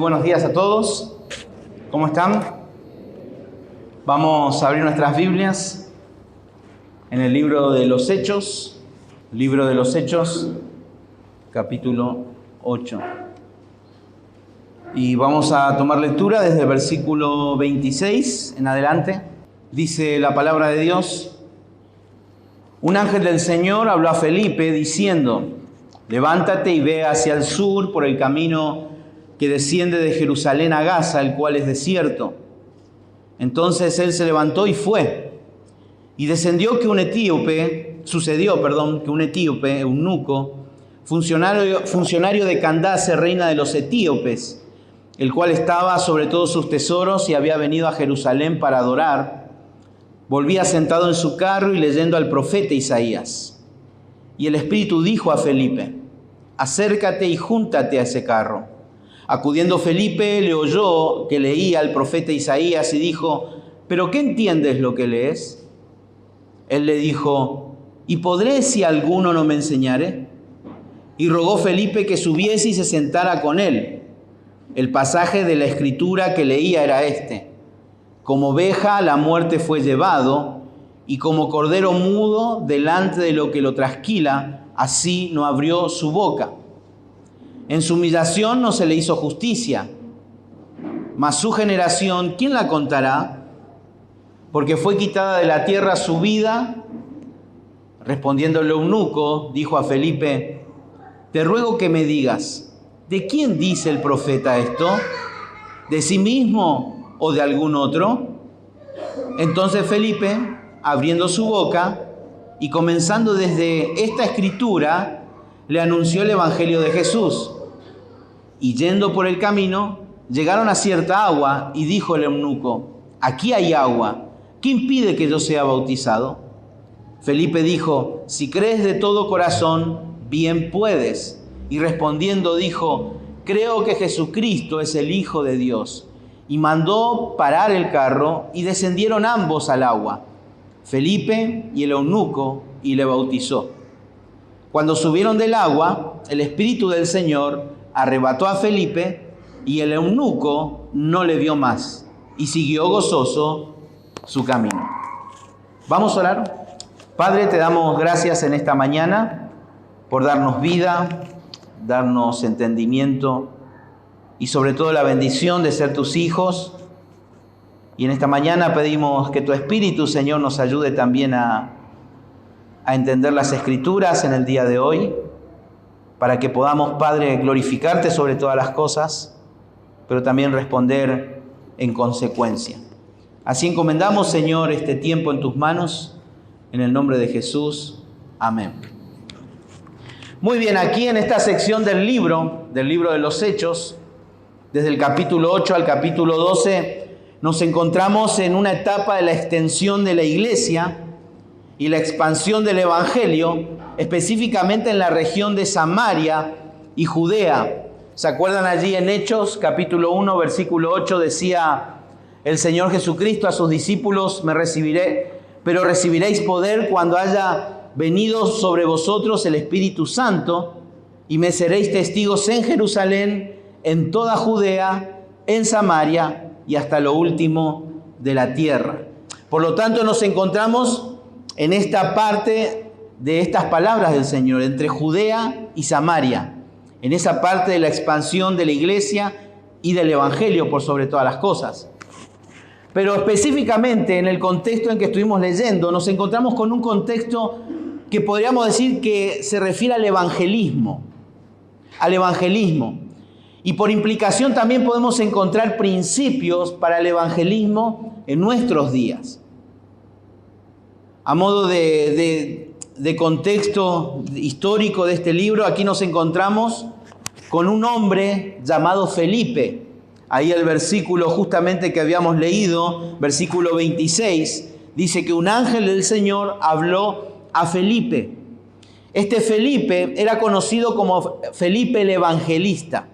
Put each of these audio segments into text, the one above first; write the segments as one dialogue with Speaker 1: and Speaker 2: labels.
Speaker 1: buenos días a todos. ¿Cómo están? Vamos a abrir nuestras Biblias en el libro de los Hechos, capítulo 8. Y vamos a tomar lectura desde el versículo 26 en adelante. Dice la palabra de Dios: un ángel del Señor habló a Felipe diciendo: levántate y ve hacia el sur por el camino que desciende de Jerusalén a Gaza, el cual es desierto. Entonces él se levantó y fue. Y sucedió que un etíope, eunuco, funcionario de Candace, reina de los etíopes, el cual estaba sobre todos sus tesoros y había venido a Jerusalén para adorar, volvía sentado en su carro y leyendo al profeta Isaías. Y el Espíritu dijo a Felipe: acércate y júntate a ese carro. Acudiendo Felipe, le oyó que leía al profeta Isaías y dijo: ¿pero qué entiendes lo que lees? Él le dijo: ¿y podré si alguno no me enseñare? Y rogó Felipe que subiese y se sentara con él. El pasaje de la Escritura que leía era este: como oveja a la muerte fue llevado, y como cordero mudo delante de lo que lo trasquila, así no abrió su boca. En su humillación no se le hizo justicia, mas su generación, ¿quién la contará? Porque fue quitada de la tierra su vida. Respondiendo el eunuco, dijo a Felipe: te ruego que me digas, ¿de quién dice el profeta esto? ¿De sí mismo o de algún otro? Entonces Felipe, abriendo su boca y comenzando desde esta escritura, le anunció el evangelio de Jesús. Y yendo por el camino, llegaron a cierta agua, y dijo el eunuco: aquí hay agua, ¿qué impide que yo sea bautizado? Felipe dijo: si crees de todo corazón, bien puedes. Y respondiendo dijo: creo que Jesucristo es el Hijo de Dios. Y mandó parar el carro, y descendieron ambos al agua, Felipe y el eunuco, y le bautizó. Cuando subieron del agua, el Espíritu del Señor arrebató a Felipe, y el eunuco no le vio más, y siguió gozoso su camino. Vamos a orar. Padre, te damos gracias en esta mañana por darnos vida, darnos entendimiento y sobre todo la bendición de ser tus hijos. Y en esta mañana pedimos que tu Espíritu, Señor, nos ayude también a entender las Escrituras en el día de hoy, para que podamos, Padre, glorificarte sobre todas las cosas, pero también responder en consecuencia. Así encomendamos, Señor, este tiempo en tus manos, en el nombre de Jesús. Amén. Muy bien, aquí en esta sección del libro de los Hechos, desde el capítulo 8 al capítulo 12, nos encontramos en una etapa de la extensión de la iglesia y la expansión del evangelio, específicamente en la región de Samaria y Judea. ¿Se acuerdan allí en Hechos, capítulo 1, versículo 8, decía el Señor Jesucristo a sus discípulos: pero recibiréis poder cuando haya venido sobre vosotros el Espíritu Santo, y me seréis testigos en Jerusalén, en toda Judea, en Samaria y hasta lo último de la tierra. Por lo tanto, nos encontramos en esta parte de estas palabras del Señor, entre Judea y Samaria, en esa parte de la expansión de la iglesia y del evangelio por sobre todas las cosas. Pero específicamente en el contexto en que estuvimos leyendo, nos encontramos con un contexto que podríamos decir que se refiere al evangelismo. Y por implicación también podemos encontrar principios para el evangelismo en nuestros días. A modo de contexto histórico de este libro, aquí nos encontramos con un hombre llamado Felipe. Ahí el versículo justamente que habíamos leído, versículo 26, dice que un ángel del Señor habló a Felipe. Este Felipe era conocido como Felipe el Evangelista.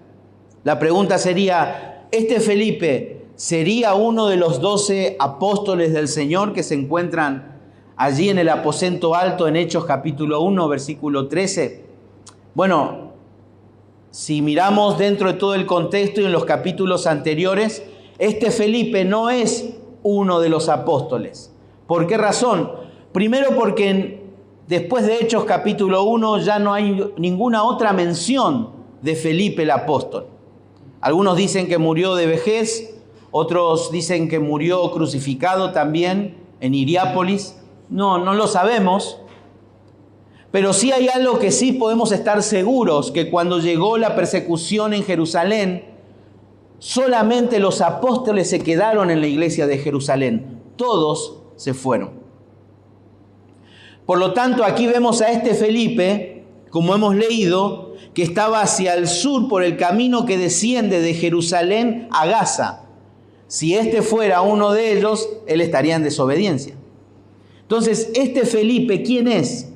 Speaker 1: La pregunta sería: ¿este Felipe sería uno de los 12 apóstoles del Señor que se encuentran allí en el aposento alto en Hechos capítulo 1, versículo 13? Bueno, si miramos dentro de todo el contexto y en los capítulos anteriores, este Felipe no es uno de los apóstoles. ¿Por qué razón? Primero porque después de Hechos capítulo 1 ya no hay ninguna otra mención de Felipe el apóstol. Algunos dicen que murió de vejez, otros dicen que murió crucificado también en Hierápolis. No lo sabemos. Pero sí hay algo que sí podemos estar seguros, que cuando llegó la persecución en Jerusalén, solamente los apóstoles se quedaron en la iglesia de Jerusalén. Todos se fueron. Por lo tanto, aquí vemos a este Felipe, como hemos leído, que estaba hacia el sur por el camino que desciende de Jerusalén a Gaza. Si este fuera uno de ellos, él estaría en desobediencia. Entonces, este Felipe, ¿quién es?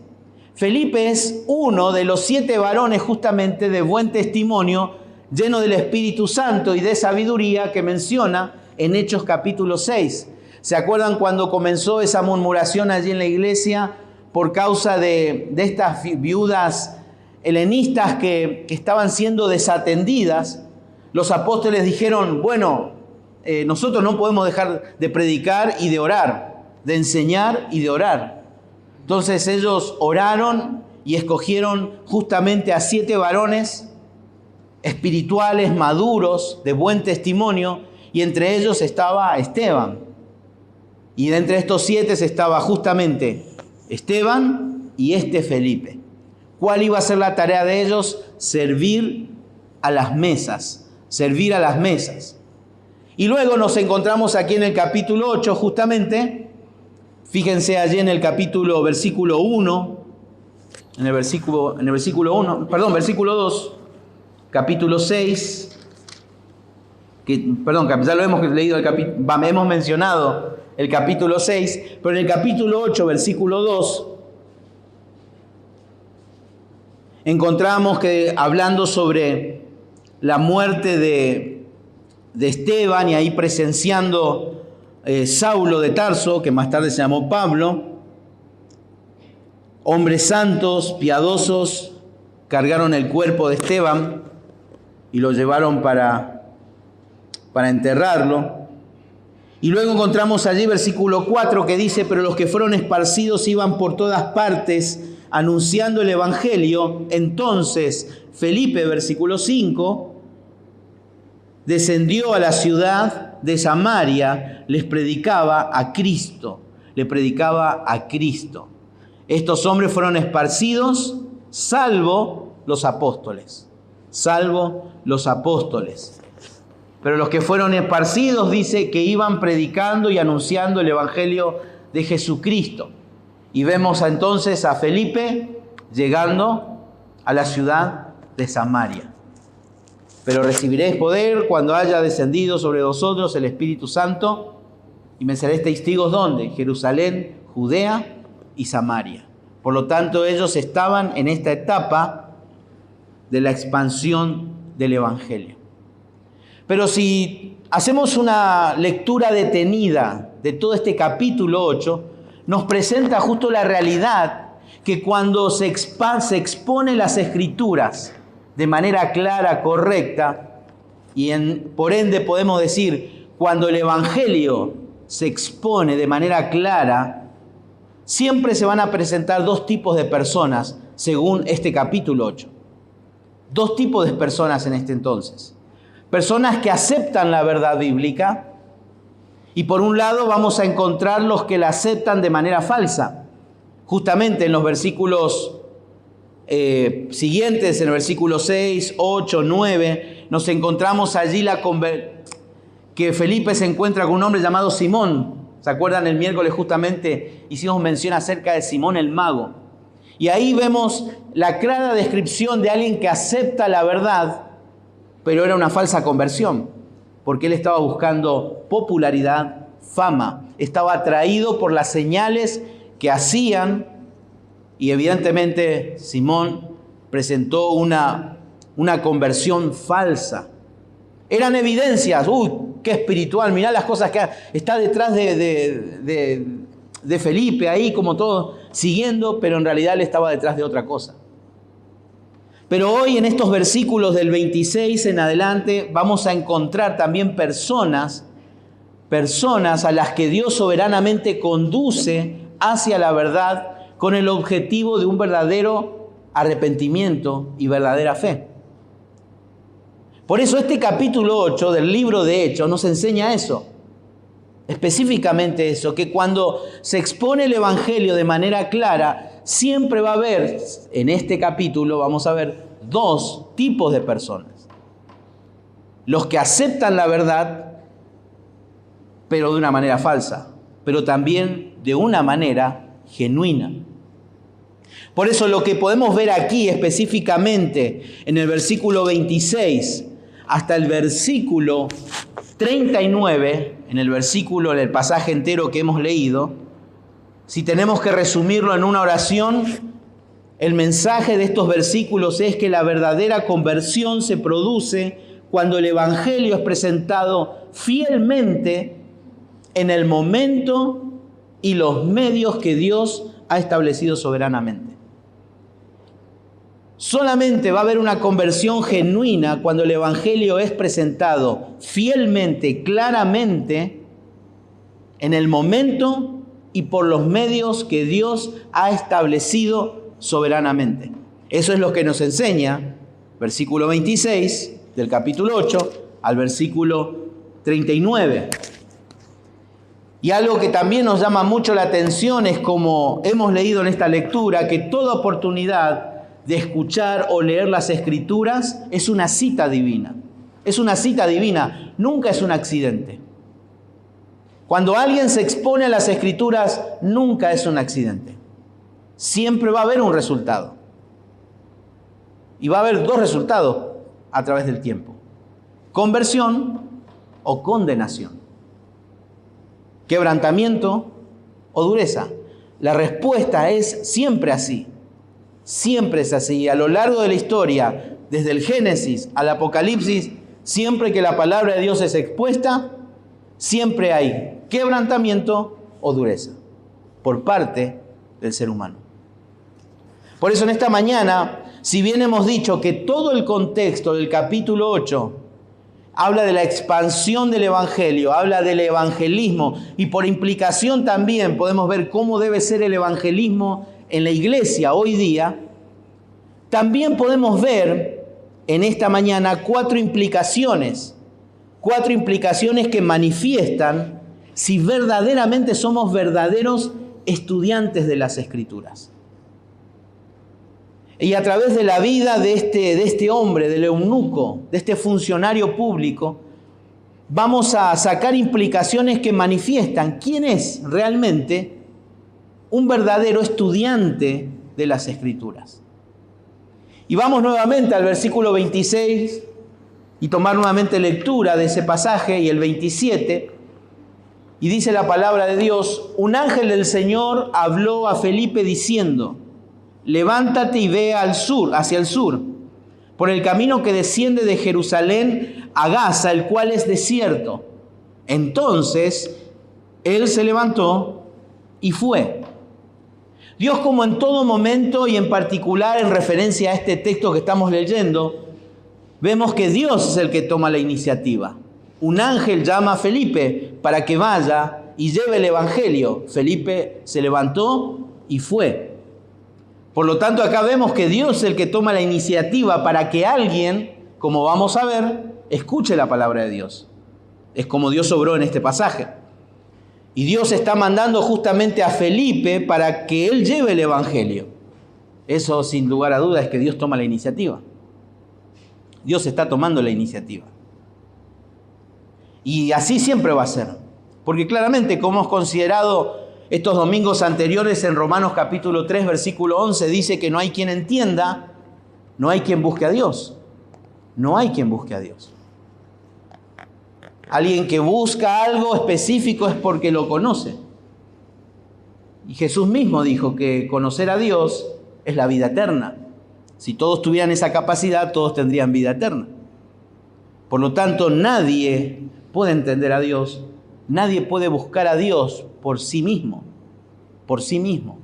Speaker 1: Felipe es uno de los 7 varones justamente de buen testimonio, lleno del Espíritu Santo y de sabiduría que menciona en Hechos capítulo 6. ¿Se acuerdan cuando comenzó esa murmuración allí en la iglesia por causa de estas viudas helenistas que estaban siendo desatendidas? Los apóstoles dijeron, bueno, nosotros no podemos dejar de predicar y de orar, de enseñar y de orar. Entonces ellos oraron y escogieron justamente a 7 varones espirituales, maduros, de buen testimonio, y entre ellos estaba Esteban. Y de entre estos 7 estaba justamente Esteban y este Felipe. ¿Cuál iba a ser la tarea de ellos? Servir a las mesas, servir a las mesas. Y luego nos encontramos aquí en el capítulo 8 justamente. Fíjense allí en el versículo 1, versículo 2, capítulo 6, ya lo hemos leído, hemos mencionado el capítulo 6, pero en el capítulo 8, versículo 2, encontramos que hablando sobre la muerte de Esteban y ahí presenciando Saulo de Tarso, que más tarde se llamó Pablo, hombres santos, piadosos, cargaron el cuerpo de Esteban y lo llevaron para enterrarlo. Y luego encontramos allí versículo 4 que dice, pero los que fueron esparcidos iban por todas partes anunciando el evangelio. Entonces Felipe, versículo 5, descendió a la ciudad de Samaria, les predicaba a Cristo. Le predicaba a Cristo. Estos hombres fueron esparcidos, salvo los apóstoles. Salvo los apóstoles. Pero los que fueron esparcidos dice que iban predicando y anunciando el evangelio de Jesucristo. Y vemos entonces a Felipe llegando a la ciudad de Samaria. Pero recibiréis poder cuando haya descendido sobre vosotros el Espíritu Santo y me seréis testigos, ¿dónde? Jerusalén, Judea y Samaria. Por lo tanto, ellos estaban en esta etapa de la expansión del Evangelio. Pero si hacemos una lectura detenida de todo este capítulo 8, nos presenta justo la realidad que cuando se expone las Escrituras de manera clara, correcta, y por ende podemos decir, cuando el Evangelio se expone de manera clara, siempre se van a presentar 2 tipos de personas, según este capítulo 8. 2 tipos de personas en este entonces. Personas que aceptan la verdad bíblica, y por un lado vamos a encontrar los que la aceptan de manera falsa. Justamente en los versículos siguientes, en el versículo 6, 8, 9, nos encontramos allí que Felipe se encuentra con un hombre llamado Simón. ¿Se acuerdan? El miércoles justamente hicimos mención acerca de Simón el mago. Y ahí vemos la clara descripción de alguien que acepta la verdad, pero era una falsa conversión, porque él estaba buscando popularidad, fama, estaba atraído por las señales que hacían. Y evidentemente Simón presentó una conversión falsa. Eran evidencias, qué espiritual, mirá las cosas que está detrás de Felipe ahí, como todo, siguiendo, pero en realidad él estaba detrás de otra cosa. Pero hoy en estos versículos del 26 en adelante vamos a encontrar también personas a las que Dios soberanamente conduce hacia la verdad con el objetivo de un verdadero arrepentimiento y verdadera fe. Por eso este capítulo 8 del libro de Hechos nos enseña eso, específicamente eso, que cuando se expone el Evangelio de manera clara, siempre va a haber, en este capítulo vamos a ver dos tipos de personas. Los que aceptan la verdad, pero de una manera falsa, pero también de una manera genuina. Por eso lo que podemos ver aquí específicamente en el versículo 26 hasta el versículo 39, en el pasaje entero que hemos leído, si tenemos que resumirlo en una oración, el mensaje de estos versículos es que la verdadera conversión se produce cuando el Evangelio es presentado fielmente en el momento y los medios que Dios ha establecido soberanamente. Solamente va a haber una conversión genuina cuando el Evangelio es presentado fielmente, claramente, en el momento y por los medios que Dios ha establecido soberanamente. Eso es lo que nos enseña versículo 26 del capítulo 8 al versículo 39. Y algo que también nos llama mucho la atención es, como hemos leído en esta lectura, que toda oportunidad de escuchar o leer las Escrituras es una cita divina. Es una cita divina, nunca es un accidente. Cuando alguien se expone a las Escrituras, nunca es un accidente. Siempre va a haber un resultado. Y va a haber dos resultados a través del tiempo: conversión o condenación, quebrantamiento o dureza. La respuesta es siempre así. Siempre es así. A lo largo de la historia, desde el Génesis al Apocalipsis, siempre que la palabra de Dios es expuesta, siempre hay quebrantamiento o dureza por parte del ser humano. Por eso en esta mañana, si bien hemos dicho que todo el contexto del capítulo 8 habla de la expansión del Evangelio, habla del evangelismo, y por implicación también podemos ver cómo debe ser el evangelismo en la iglesia hoy día, también podemos ver en esta mañana cuatro implicaciones que manifiestan si verdaderamente somos verdaderos estudiantes de las Escrituras. Y a través de la vida de este hombre, del eunuco, de este funcionario público, vamos a sacar implicaciones que manifiestan quién es realmente un verdadero estudiante de las Escrituras. Y vamos nuevamente al versículo 26 y tomar nuevamente lectura de ese pasaje, y el 27, y dice la palabra de Dios: un ángel del Señor habló a Felipe diciendo: levántate y ve al sur, hacia el sur, por el camino que desciende de Jerusalén a Gaza, el cual es desierto. Entonces él se levantó y fue. Dios, como en todo momento, y en particular en referencia a este texto que estamos leyendo, vemos que Dios es el que toma la iniciativa. Un ángel llama a Felipe para que vaya y lleve el Evangelio. Felipe se levantó y fue. Por lo tanto, acá vemos que Dios es el que toma la iniciativa para que alguien, como vamos a ver, escuche la palabra de Dios. Es como Dios obró en este pasaje. Y Dios está mandando justamente a Felipe para que él lleve el Evangelio. Eso, sin lugar a dudas, es que Dios toma la iniciativa. Dios está tomando la iniciativa. Y así siempre va a ser. Porque claramente, como hemos considerado estos domingos anteriores, en Romanos capítulo 3, versículo 11, dice que no hay quien entienda, no hay quien busque a Dios. No hay quien busque a Dios. Alguien que busca algo específico es porque lo conoce. Y Jesús mismo dijo que conocer a Dios es la vida eterna. Si todos tuvieran esa capacidad, todos tendrían vida eterna. Por lo tanto, nadie puede entender a Dios, nadie puede buscar a Dios por sí mismo. Por sí mismo.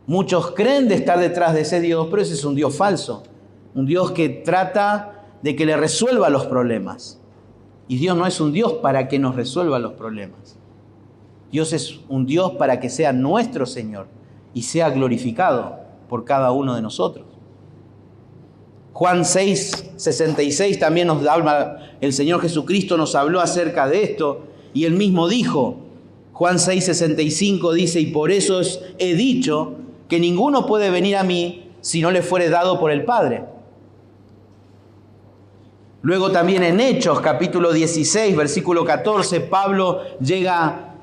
Speaker 1: Muchos creen de estar detrás de ese Dios, pero ese es un Dios falso. Un Dios que trata de que le resuelva los problemas. Y Dios no es un Dios para que nos resuelva los problemas. Dios es un Dios para que sea nuestro Señor y sea glorificado por cada uno de nosotros. Juan 6:66 también nos habla, el Señor Jesucristo nos habló acerca de esto y Él mismo dijo, Juan 6:65 dice, y por eso he dicho que ninguno puede venir a mí si no le fuere dado por el Padre. Luego también en Hechos, capítulo 16, versículo 14, Pablo llega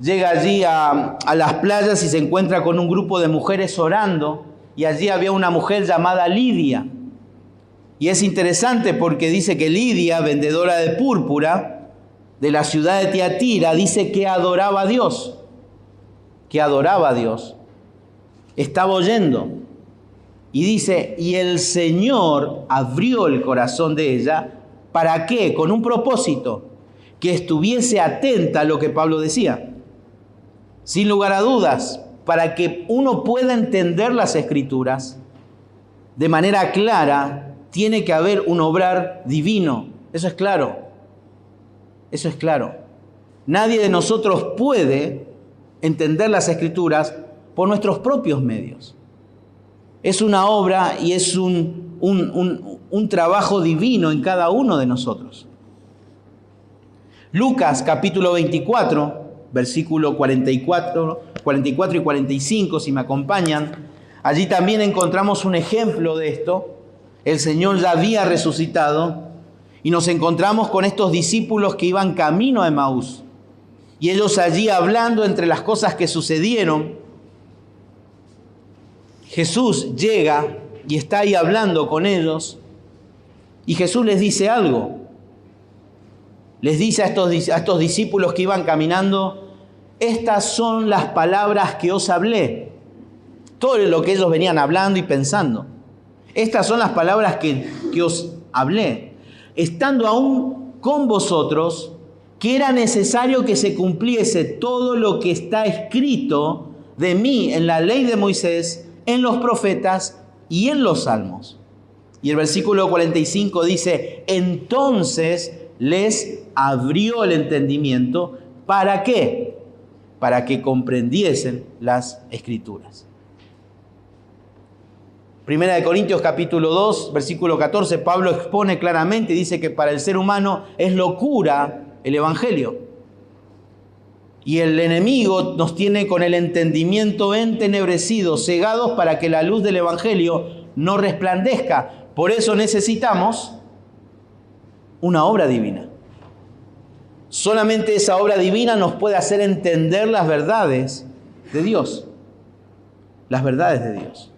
Speaker 1: allí a las playas y se encuentra con un grupo de mujeres orando, y allí había una mujer llamada Lidia. Y es interesante porque dice que Lidia, vendedora de púrpura de la ciudad de Tiatira, dice que adoraba a Dios. Que adoraba a Dios. Estaba oyendo. Y dice, y el Señor abrió el corazón de ella. ¿Para qué? Con un propósito. Que estuviese atenta a lo que Pablo decía. Sin lugar a dudas, para que uno pueda entender las Escrituras de manera clara, tiene que haber un obrar divino. Eso es claro. Eso es claro. Nadie de nosotros puede entender las Escrituras por nuestros propios medios. Es una obra y es un trabajo divino en cada uno de nosotros. Lucas capítulo 24, versículo 44 y 45, si me acompañan. Allí también encontramos un ejemplo de esto. El Señor ya había resucitado y nos encontramos con estos discípulos que iban camino a Emaús. Y ellos allí hablando entre las cosas que sucedieron, Jesús llega y está ahí hablando con ellos y Jesús les dice algo. Les dice a estos discípulos que iban caminando, estas son las palabras que os hablé. Todo lo que ellos venían hablando y pensando. Estas son las palabras que os hablé. Estando aún con vosotros, que era necesario que se cumpliese todo lo que está escrito de mí en la ley de Moisés, en los profetas y en los salmos. Y el versículo 45 dice, entonces les abrió el entendimiento. ¿Para qué? Para que comprendiesen las Escrituras. Primera de Corintios capítulo 2, versículo 14, Pablo expone claramente y dice que para el ser humano es locura el Evangelio. Y el enemigo nos tiene con el entendimiento entenebrecido, cegados para que la luz del Evangelio no resplandezca. Por eso necesitamos una obra divina. Solamente esa obra divina nos puede hacer entender las verdades de Dios. Las verdades de Dios.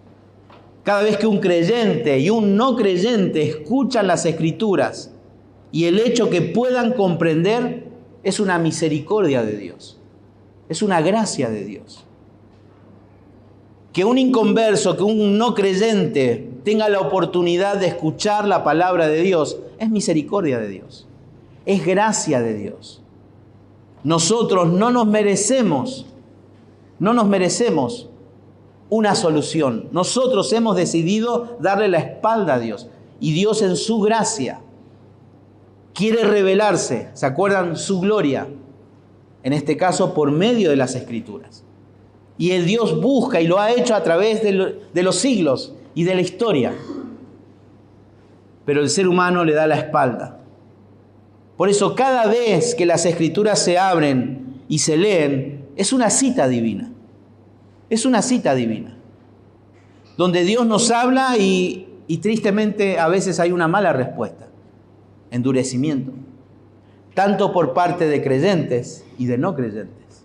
Speaker 1: Cada vez que un creyente y un no creyente escuchan las Escrituras y el hecho que puedan comprender es una misericordia de Dios. Es una gracia de Dios. Que un inconverso, que un no creyente tenga la oportunidad de escuchar la palabra de Dios es misericordia de Dios. Es gracia de Dios. Nosotros no nos merecemos una solución. Nosotros hemos decidido darle la espalda a Dios. Y Dios en su gracia quiere revelarse, ¿se acuerdan? Su gloria. En este caso por medio de las Escrituras. Y el Dios busca y lo ha hecho a través de los siglos y de la historia. Pero el ser humano le da la espalda. Por eso cada vez que las Escrituras se abren y se leen, es una cita divina. Es una cita divina. Donde Dios nos habla y tristemente a veces hay una mala respuesta. Endurecimiento. Tanto por parte de creyentes y de no creyentes.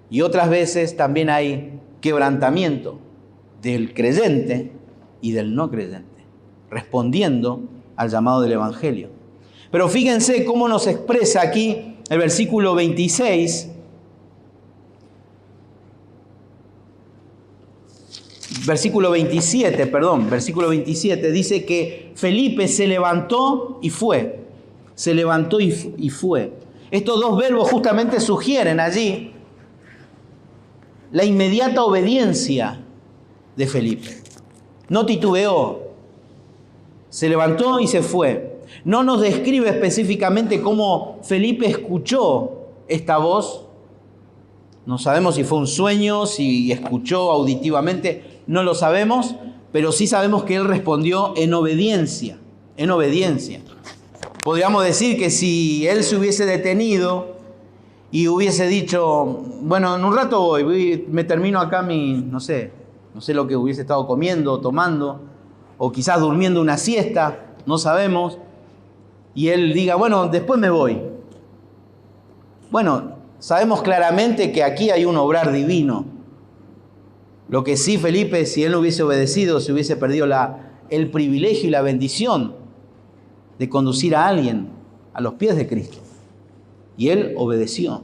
Speaker 1: Y otras veces también hay quebrantamiento del creyente y del no creyente, respondiendo al llamado del Evangelio. Pero fíjense cómo nos expresa aquí el versículo 26. Versículo 27 dice que Felipe se levantó y fue. Se levantó y fue. Estos dos verbos justamente sugieren allí la inmediata obediencia de Felipe. No titubeó, se levantó y se fue. No nos describe específicamente cómo Felipe escuchó esta voz. No sabemos si fue un sueño, si escuchó auditivamente, no lo sabemos, pero sí sabemos que él respondió en obediencia, en obediencia. Podríamos decir que si él se hubiese detenido y hubiese dicho, bueno, en un rato voy, me termino acá no sé lo que hubiese estado comiendo, tomando, o quizás durmiendo una siesta, no sabemos, y él diga, bueno, después me voy. Bueno, sabemos claramente que aquí hay un obrar divino. Lo que sí, Felipe, si él no hubiese obedecido, se hubiese perdido el privilegio y la bendición de conducir a alguien a los pies de Cristo. Y él obedeció,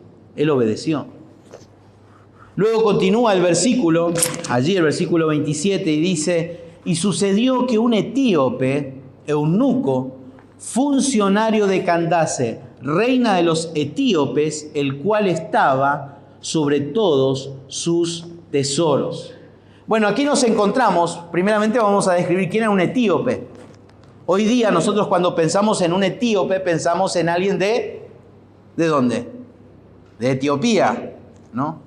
Speaker 1: Luego continúa el versículo, allí el versículo 27, y dice, y sucedió que un etíope, eunuco, funcionario de Candace, reina de los etíopes, el cual estaba sobre todos sus tesoros. Bueno, aquí nos encontramos, primeramente vamos a describir quién era un etíope. Hoy día nosotros cuando pensamos en un etíope, pensamos en alguien ¿de dónde? De Etiopía, ¿no?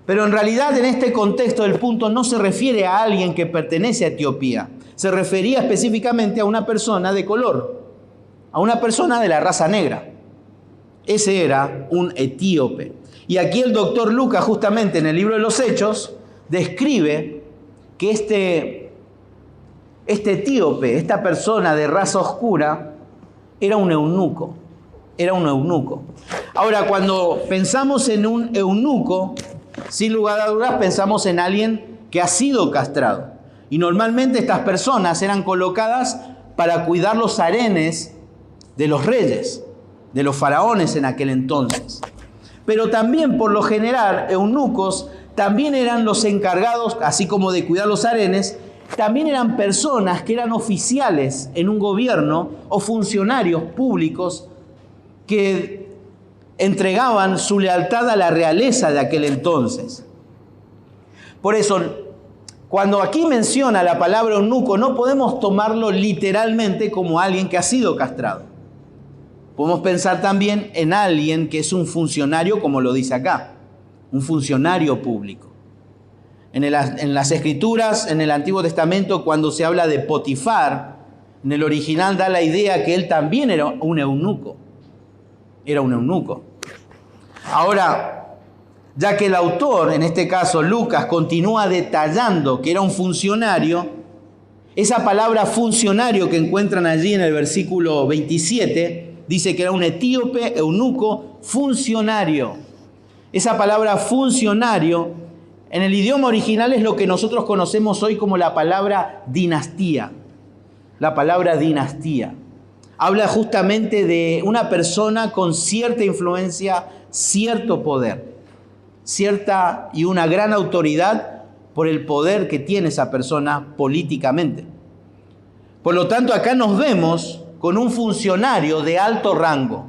Speaker 1: Pero en realidad en este contexto el punto no se refiere a alguien que pertenece a Etiopía. Se refería específicamente a una persona de color, a una persona de la raza negra. Ese era un etíope. Y aquí el doctor Lucas, justamente en el libro de los Hechos, describe que este etíope, esta persona de raza oscura, era un eunuco. Ahora, cuando pensamos en un eunuco, sin lugar a dudas pensamos en alguien que ha sido castrado. Y normalmente estas personas eran colocadas para cuidar los harenes de los reyes, de los faraones en aquel entonces. Pero también, por lo general, eunucos también eran los encargados, así como de cuidar los harenes, también eran personas que eran oficiales en un gobierno o funcionarios públicos que entregaban su lealtad a la realeza de aquel entonces. Por eso, cuando aquí menciona la palabra eunuco, no podemos tomarlo literalmente como alguien que ha sido castrado. Podemos pensar también en alguien que es un funcionario, como lo dice acá, un funcionario público. En las Escrituras, en el Antiguo Testamento, cuando se habla de Potifar, en el original da la idea que él también era un eunuco. Ahora, ya que el autor, en este caso Lucas, continúa detallando que era un funcionario, esa palabra funcionario que encuentran allí en el versículo 27, dice que era un etíope, eunuco, funcionario. Esa palabra funcionario, en el idioma original es lo que nosotros conocemos hoy como la palabra dinastía. La palabra dinastía. Habla justamente de una persona con cierta influencia, cierto poder, cierta y una gran autoridad por el poder que tiene esa persona políticamente. Por lo tanto, acá nos vemos con un funcionario de alto rango,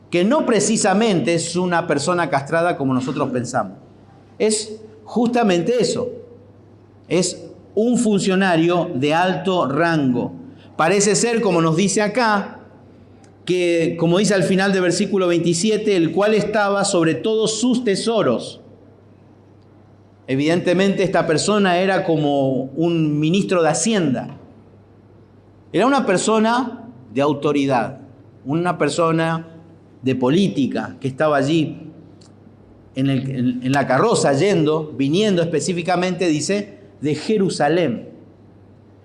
Speaker 1: que no precisamente es una persona castrada como nosotros pensamos. Es justamente eso, es un funcionario de alto rango. Parece ser, como nos dice acá, que, como dice al final del versículo 27, el cual estaba sobre todos sus tesoros. Evidentemente esta persona era como un ministro de Hacienda. Era una persona de autoridad, una persona de política que estaba allí en la carroza viniendo específicamente, dice, de Jerusalén.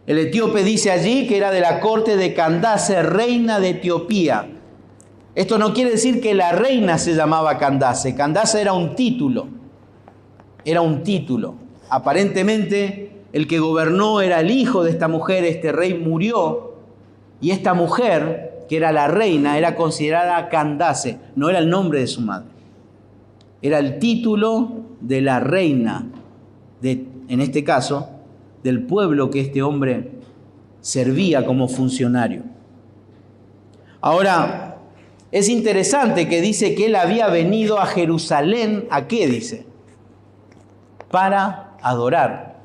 Speaker 1: El etíope dice allí que era de la corte de Candace, reina de Etiopía. Esto no quiere decir que la reina se llamaba Candace. Candace era un título. Aparentemente el que gobernó era el hijo de esta mujer, este rey murió, y esta mujer, que era la reina, era considerada Candace, no era el nombre de su madre. Era el título de la reina, en este caso, del pueblo que este hombre servía como funcionario. Ahora, es interesante que dice que él había venido a Jerusalén, ¿a qué dice? para adorar.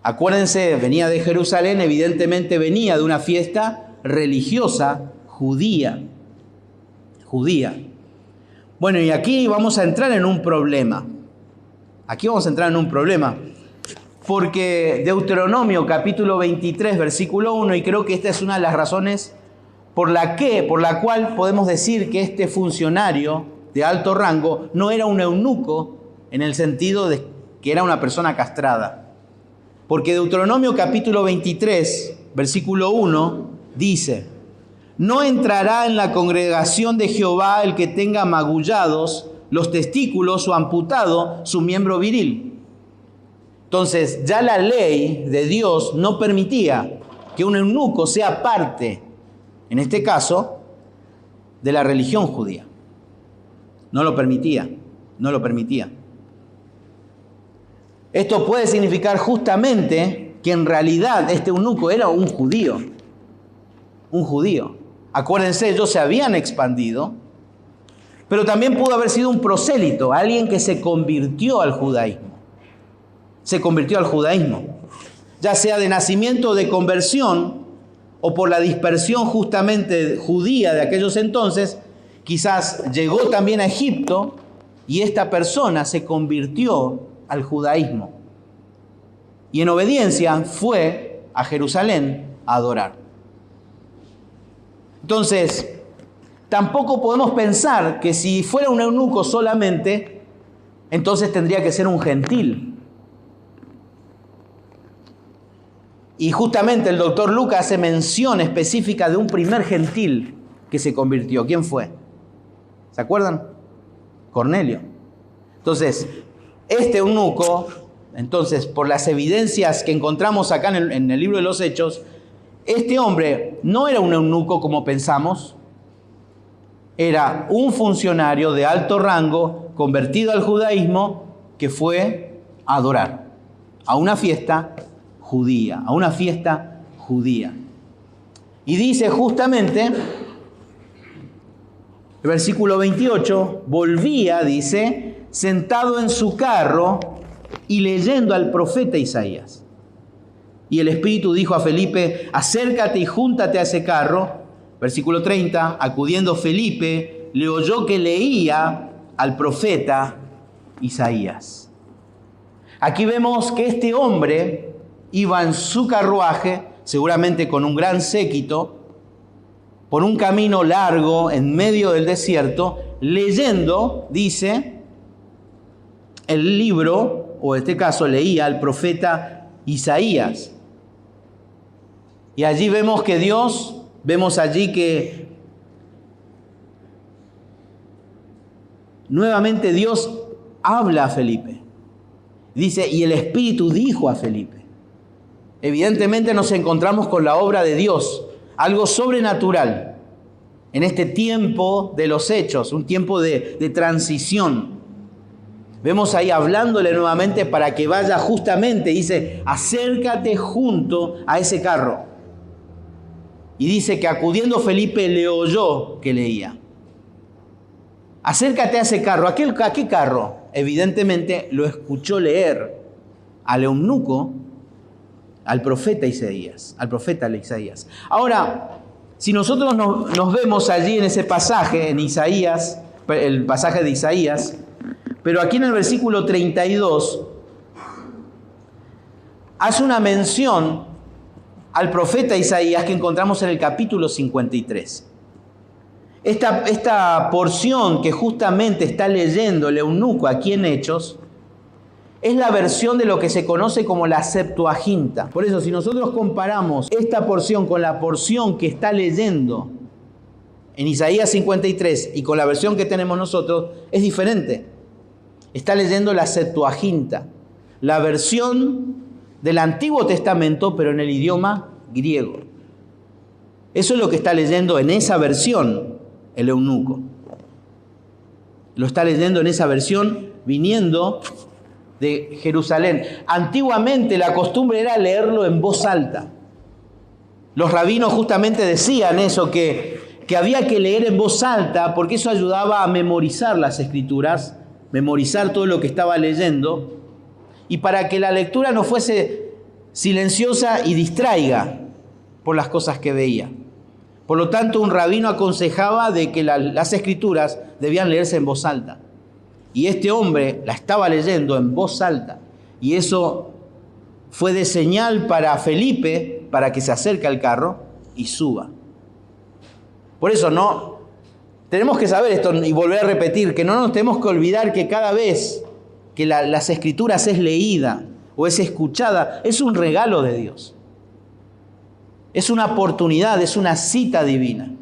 Speaker 1: Acuérdense, venía de Jerusalén, evidentemente venía de una fiesta religiosa judía. Bueno, y aquí vamos a entrar en un problema. Porque Deuteronomio capítulo 23, versículo 1, y creo que esta es una de las razones por la cual podemos decir que este funcionario de alto rango no era un eunuco en el sentido de que era una persona castrada. Porque Deuteronomio capítulo 23, versículo 1, dice: no entrará en la congregación de Jehová el que tenga magullados los testículos o amputado su miembro viril. Entonces, ya la ley de Dios no permitía que un eunuco sea parte, en este caso, de la religión judía. No lo permitía. Esto puede significar justamente que en realidad este eunuco era un judío. Acuérdense, ellos se habían expandido, pero también pudo haber sido un prosélito, alguien que se convirtió al judaísmo. Ya sea de nacimiento o de conversión, o por la dispersión justamente judía de aquellos entonces, quizás llegó también a Egipto y esta persona se convirtió al judaísmo. Y en obediencia fue a Jerusalén a adorar. Entonces, tampoco podemos pensar que si fuera un eunuco solamente, entonces tendría que ser un gentil. Y justamente el doctor Lucas hace mención específica de un primer gentil que se convirtió. ¿Quién fue? ¿Se acuerdan? Cornelio. Entonces, este eunuco, por las evidencias que encontramos acá en el libro de los Hechos, este hombre no era un eunuco como pensamos, era un funcionario de alto rango, convertido al judaísmo, que fue a adorar a una fiesta judía. Y dice justamente, el versículo 28, volvía, dice, sentado en su carro y leyendo al profeta Isaías. Y el Espíritu dijo a Felipe: acércate y júntate a ese carro. Versículo 30, acudiendo Felipe, le oyó que leía al profeta Isaías. Aquí vemos que este hombre iba en su carruaje, seguramente con un gran séquito, por un camino largo en medio del desierto, leyendo, dice, el libro, o en este caso leía al profeta Isaías. Y allí vemos que nuevamente Dios habla a Felipe. Dice, y el Espíritu dijo a Felipe. Evidentemente nos encontramos con la obra de Dios, algo sobrenatural, en este tiempo de los hechos, un tiempo de transición. Vemos ahí hablándole nuevamente para que vaya justamente, dice, acércate junto a ese carro. Y dice que acudiendo Felipe le oyó que leía. Acércate a ese carro. ¿A qué carro? Evidentemente lo escuchó leer al eunuco, al profeta Isaías. Ahora, si nosotros nos vemos allí en ese pasaje, en Isaías, el pasaje de Isaías, pero aquí en el versículo 32, hace una mención al profeta Isaías que encontramos en el capítulo 53. Esta porción que justamente está leyendo el eunuco aquí en Hechos es la versión de lo que se conoce como la Septuaginta. Por eso, si nosotros comparamos esta porción con la porción que está leyendo en Isaías 53 y con la versión que tenemos nosotros, es diferente. Está leyendo la Septuaginta, la versión del Antiguo Testamento, pero en el idioma griego. Eso es lo que está leyendo en esa versión el eunuco. Lo está leyendo en esa versión viniendo de Jerusalén. Antiguamente la costumbre era leerlo en voz alta. Los rabinos justamente decían eso, que había que leer en voz alta porque eso ayudaba a memorizar las escrituras, memorizar todo lo que estaba leyendo. y para que la lectura no fuese silenciosa y distraiga por las cosas que veía. Por lo tanto, un rabino aconsejaba de que las escrituras debían leerse en voz alta. Y este hombre la estaba leyendo en voz alta. Y eso fue de señal para Felipe, para que se acerque al carro y suba. Por eso tenemos que saber esto y volver a repetir, que no nos tenemos que olvidar que cada vez que las escrituras es leída o es escuchada, es un regalo de Dios. Es una oportunidad, es una cita divina.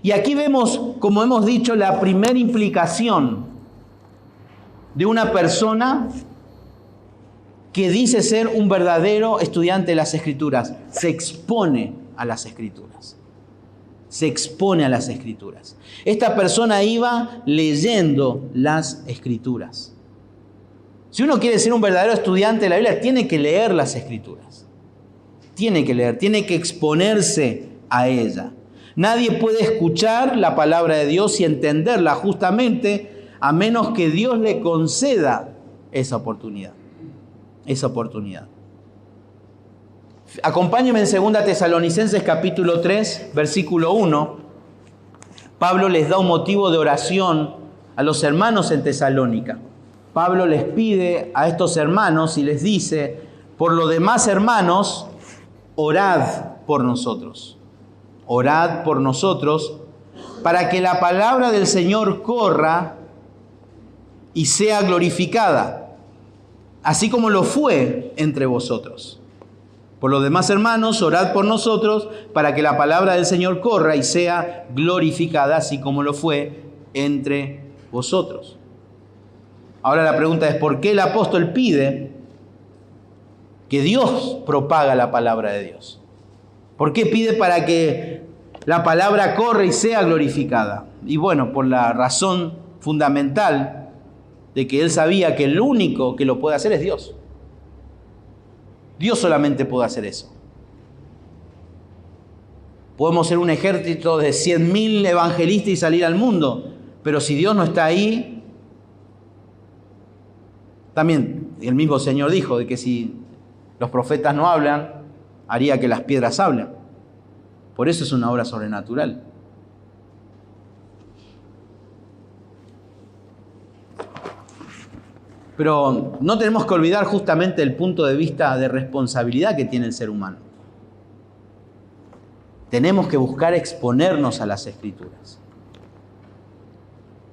Speaker 1: Y aquí vemos, como hemos dicho, la primera implicación de una persona que dice ser un verdadero estudiante de las Escrituras. Se expone a las Escrituras. Se expone a las Escrituras. Esta persona iba leyendo las Escrituras. Si uno quiere ser un verdadero estudiante de la Biblia, tiene que leer las Escrituras. Tiene que leer, tiene que exponerse a ella. Nadie puede escuchar la palabra de Dios y entenderla justamente a menos que Dios le conceda esa oportunidad. Esa oportunidad. Acompáñenme en 2 Tesalonicenses capítulo 3, versículo 1. Pablo les da un motivo de oración a los hermanos en Tesalónica. Pablo les pide a estos hermanos y les dice: por lo demás, hermanos, orad por nosotros. Orad por nosotros para que la palabra del Señor corra y sea glorificada, así como lo fue entre vosotros. Por lo demás, hermanos, orad por nosotros para que la palabra del Señor corra y sea glorificada, así como lo fue entre vosotros. Ahora la pregunta es: ¿por qué el apóstol pide que Dios propaga la palabra de Dios? ¿Por qué pide para que la palabra corra y sea glorificada? Y bueno, por la razón fundamental de que él sabía que el único que lo puede hacer es Dios. Dios solamente puede hacer eso. Podemos ser un ejército de 100.000 evangelistas y salir al mundo, pero si Dios no está ahí, también el mismo Señor dijo de que si los profetas no hablan, haría que las piedras hablen. Por eso es una obra sobrenatural. Pero no tenemos que olvidar justamente el punto de vista de responsabilidad que tiene el ser humano. Tenemos que buscar exponernos a las Escrituras.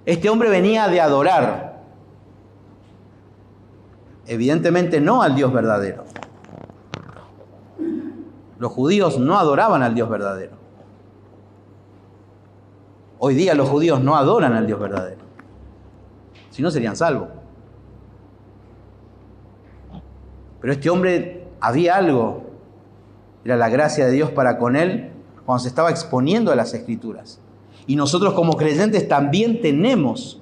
Speaker 1: Este hombre venía de adorar, evidentemente no al Dios verdadero. Los judíos no adoraban al Dios verdadero. Hoy día los judíos no adoran al Dios verdadero. Si no, serían salvos. Pero este hombre, había algo, era la gracia de Dios para con él cuando se estaba exponiendo a las Escrituras. Y nosotros como creyentes también tenemos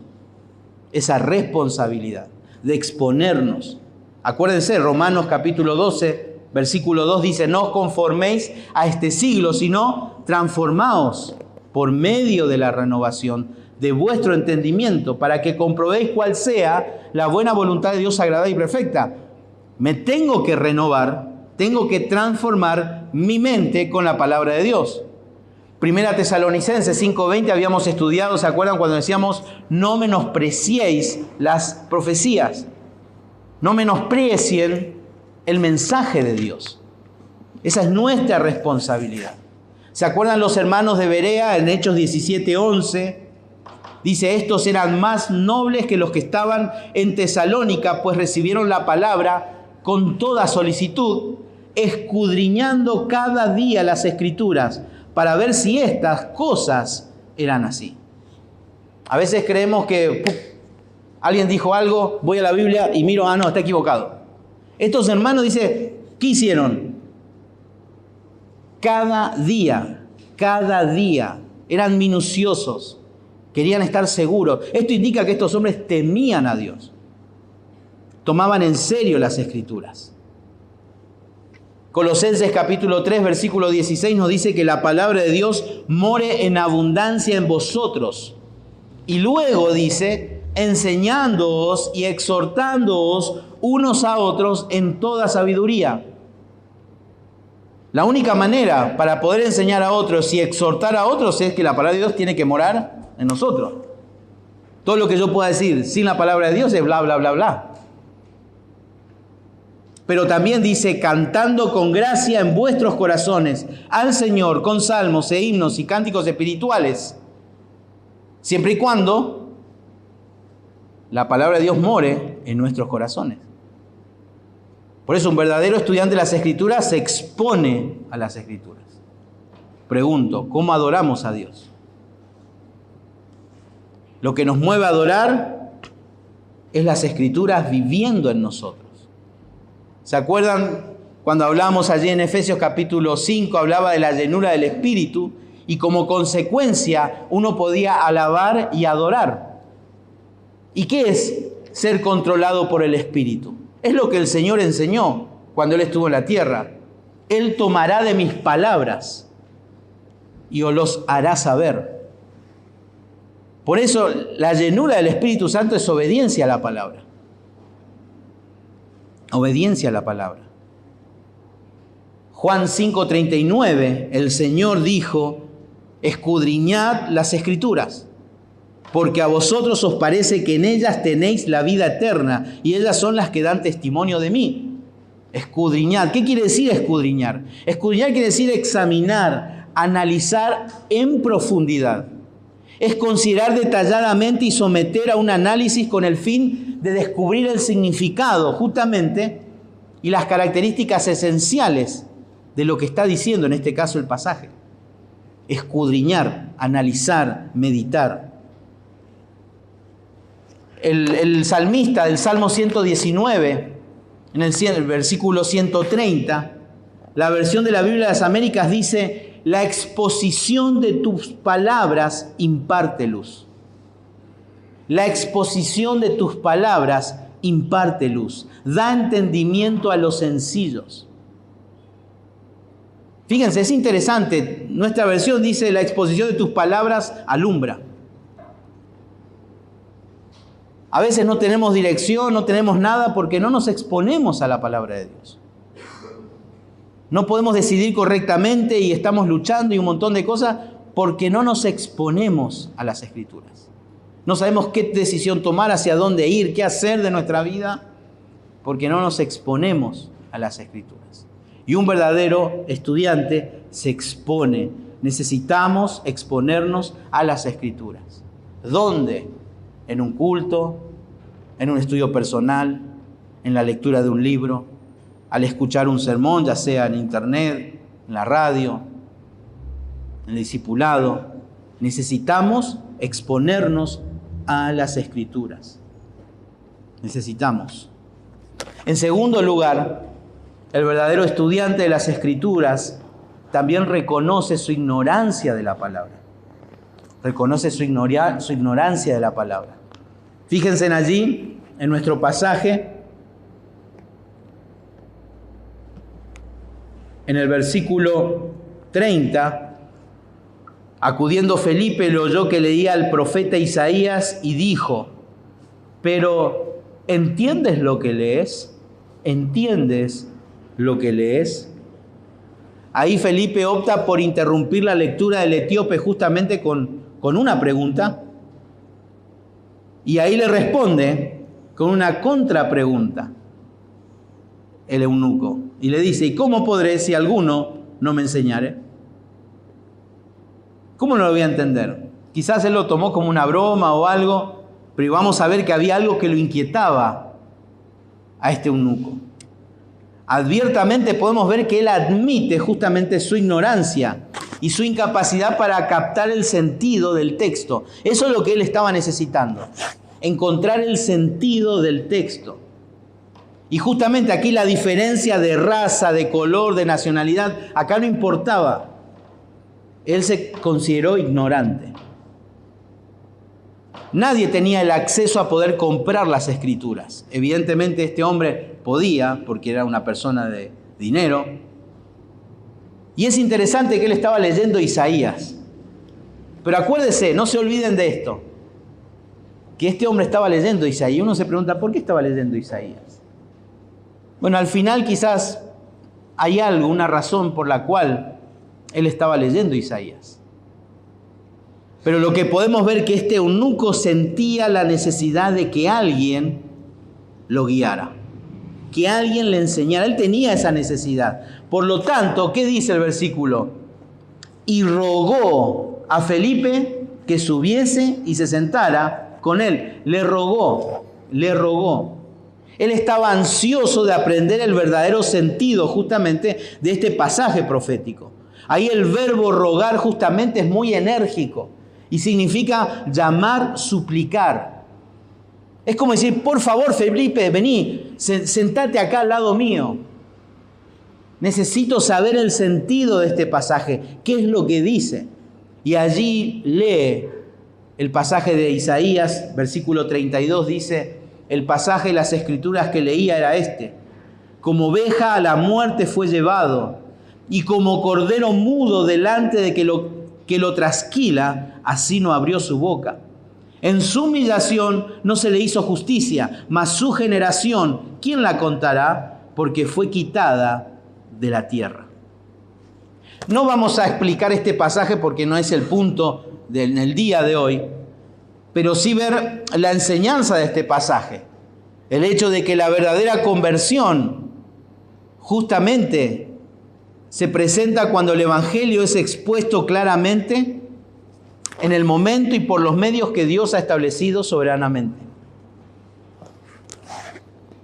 Speaker 1: esa responsabilidad de exponernos. Acuérdense, Romanos capítulo 12, versículo 2 dice: no os conforméis a este siglo, sino transformaos por medio de la renovación de vuestro entendimiento, para que comprobéis cuál sea la buena voluntad de Dios agradable y perfecta. Me tengo que renovar, tengo que transformar mi mente con la palabra de Dios. Primera Tesalonicenses 5:20 habíamos estudiado, ¿se acuerdan cuando decíamos: no menospreciéis las profecías? No menosprecien el mensaje de Dios. Esa es nuestra responsabilidad. ¿Se acuerdan los hermanos de Berea en Hechos 17:11? Dice: estos eran más nobles que los que estaban en Tesalónica, pues recibieron la palabra con toda solicitud, escudriñando cada día las Escrituras para ver si estas cosas eran así. A veces creemos que alguien dijo algo, voy a la Biblia y miro, no, está equivocado. Estos hermanos, dice, ¿qué hicieron? Cada día, eran minuciosos, querían estar seguros. Esto indica que estos hombres temían a Dios. Tomaban en serio las Escrituras. Colosenses capítulo 3, versículo 16 nos dice que la palabra de Dios more en abundancia en vosotros. Y luego dice, enseñándoos y exhortándoos unos a otros en toda sabiduría. La única manera para poder enseñar a otros y exhortar a otros es que la palabra de Dios tiene que morar en nosotros. Todo lo que yo pueda decir sin la palabra de Dios es bla, bla, bla, bla. Pero también dice, cantando con gracia en vuestros corazones al Señor con salmos e himnos y cánticos espirituales, siempre y cuando la palabra de Dios more en nuestros corazones. Por eso un verdadero estudiante de las Escrituras se expone a las Escrituras. Pregunto, ¿cómo adoramos a Dios? Lo que nos mueve a adorar es las Escrituras viviendo en nosotros. ¿Se acuerdan cuando hablábamos allí en Efesios capítulo 5, hablaba de la llenura del Espíritu y como consecuencia uno podía alabar y adorar? ¿Y qué es ser controlado por el Espíritu? Es lo que el Señor enseñó cuando Él estuvo en la tierra. Él tomará de mis palabras y os los hará saber. Por eso la llenura del Espíritu Santo es obediencia a la palabra. Obediencia a la palabra. Juan 5:39, el Señor dijo, escudriñad las Escrituras, porque a vosotros os parece que en ellas tenéis la vida eterna, y ellas son las que dan testimonio de mí. Escudriñad. ¿Qué quiere decir escudriñar? Escudriñar quiere decir examinar, analizar en profundidad. Es considerar detalladamente y someter a un análisis con el fin de descubrir el significado, justamente, y las características esenciales de lo que está diciendo, en este caso, el pasaje. Escudriñar, analizar, meditar. El salmista del Salmo 119, en el versículo 130, la versión de la Biblia de las Américas dice, la exposición de tus palabras imparte luz. La exposición de tus palabras imparte luz, da entendimiento a los sencillos. Fíjense, es interesante, nuestra versión dice, la exposición de tus palabras alumbra. A veces no tenemos dirección, no tenemos nada porque no nos exponemos a la palabra de Dios. No podemos decidir correctamente y estamos luchando y un montón de cosas porque no nos exponemos a las Escrituras. No sabemos qué decisión tomar, hacia dónde ir, qué hacer de nuestra vida, porque no nos exponemos a las Escrituras. Y un verdadero estudiante se expone. Necesitamos exponernos a las Escrituras. ¿Dónde? En un culto, en un estudio personal, en la lectura de un libro, al escuchar un sermón, ya sea en internet, en la radio, en el discipulado. Necesitamos exponernos a las Escrituras. Necesitamos. En segundo lugar, el verdadero estudiante de las Escrituras también reconoce su ignorancia de la palabra. Reconoce su ignorancia de la palabra. Fíjense allí, en nuestro pasaje, en el versículo 30, acudiendo Felipe, le oyó que leía al profeta Isaías y dijo, pero ¿entiendes lo que lees? ¿Entiendes lo que lees? Ahí Felipe opta por interrumpir la lectura del etíope justamente con una pregunta, y ahí le responde con una contrapregunta el eunuco, y le dice, ¿y cómo podré si alguno no me enseñare? ¿Cómo no lo voy a entender? Quizás él lo tomó como una broma o algo, pero vamos a ver que había algo que lo inquietaba a este eunuco. Abiertamente podemos ver que él admite justamente su ignorancia y su incapacidad para captar el sentido del texto. Eso es lo que él estaba necesitando, encontrar el sentido del texto. Y justamente aquí la diferencia de raza, de color, de nacionalidad, acá no importaba. Él se consideró ignorante. Nadie tenía el acceso a poder comprar las Escrituras. Evidentemente este hombre podía, porque era una persona de dinero. Y es interesante que él estaba leyendo Isaías. Pero acuérdense, no se olviden de esto. que este hombre estaba leyendo Isaías. Y uno se pregunta, ¿por qué estaba leyendo Isaías? Bueno, al final quizás hay algo, una razón por la cual él estaba leyendo Isaías. Pero lo que podemos ver que este eunuco sentía la necesidad de que alguien lo guiara, que alguien le enseñara. Él tenía esa necesidad. Por lo tanto, ¿qué dice el versículo? Y rogó a Felipe que subiese y se sentara con él. Le rogó. Él estaba ansioso de aprender el verdadero sentido justamente de este pasaje profético. Ahí el verbo rogar justamente es muy enérgico y significa llamar, suplicar. Es como decir, por favor, Felipe, vení, sentate acá al lado mío. Necesito saber el sentido de este pasaje. ¿Qué es lo que dice? Y allí lee el pasaje de Isaías, versículo 32, dice, el pasaje de las escrituras que leía era este. Como oveja a la muerte fue llevado, y como cordero mudo delante de que lo trasquila, así no abrió su boca. En su humillación no se le hizo justicia, mas su generación, ¿quién la contará? Porque fue quitada de la tierra. No vamos a explicar este pasaje porque no es el punto en el día de hoy, pero sí ver la enseñanza de este pasaje. El hecho de que la verdadera conversión justamente se presenta cuando el evangelio es expuesto claramente en el momento y por los medios que Dios ha establecido soberanamente.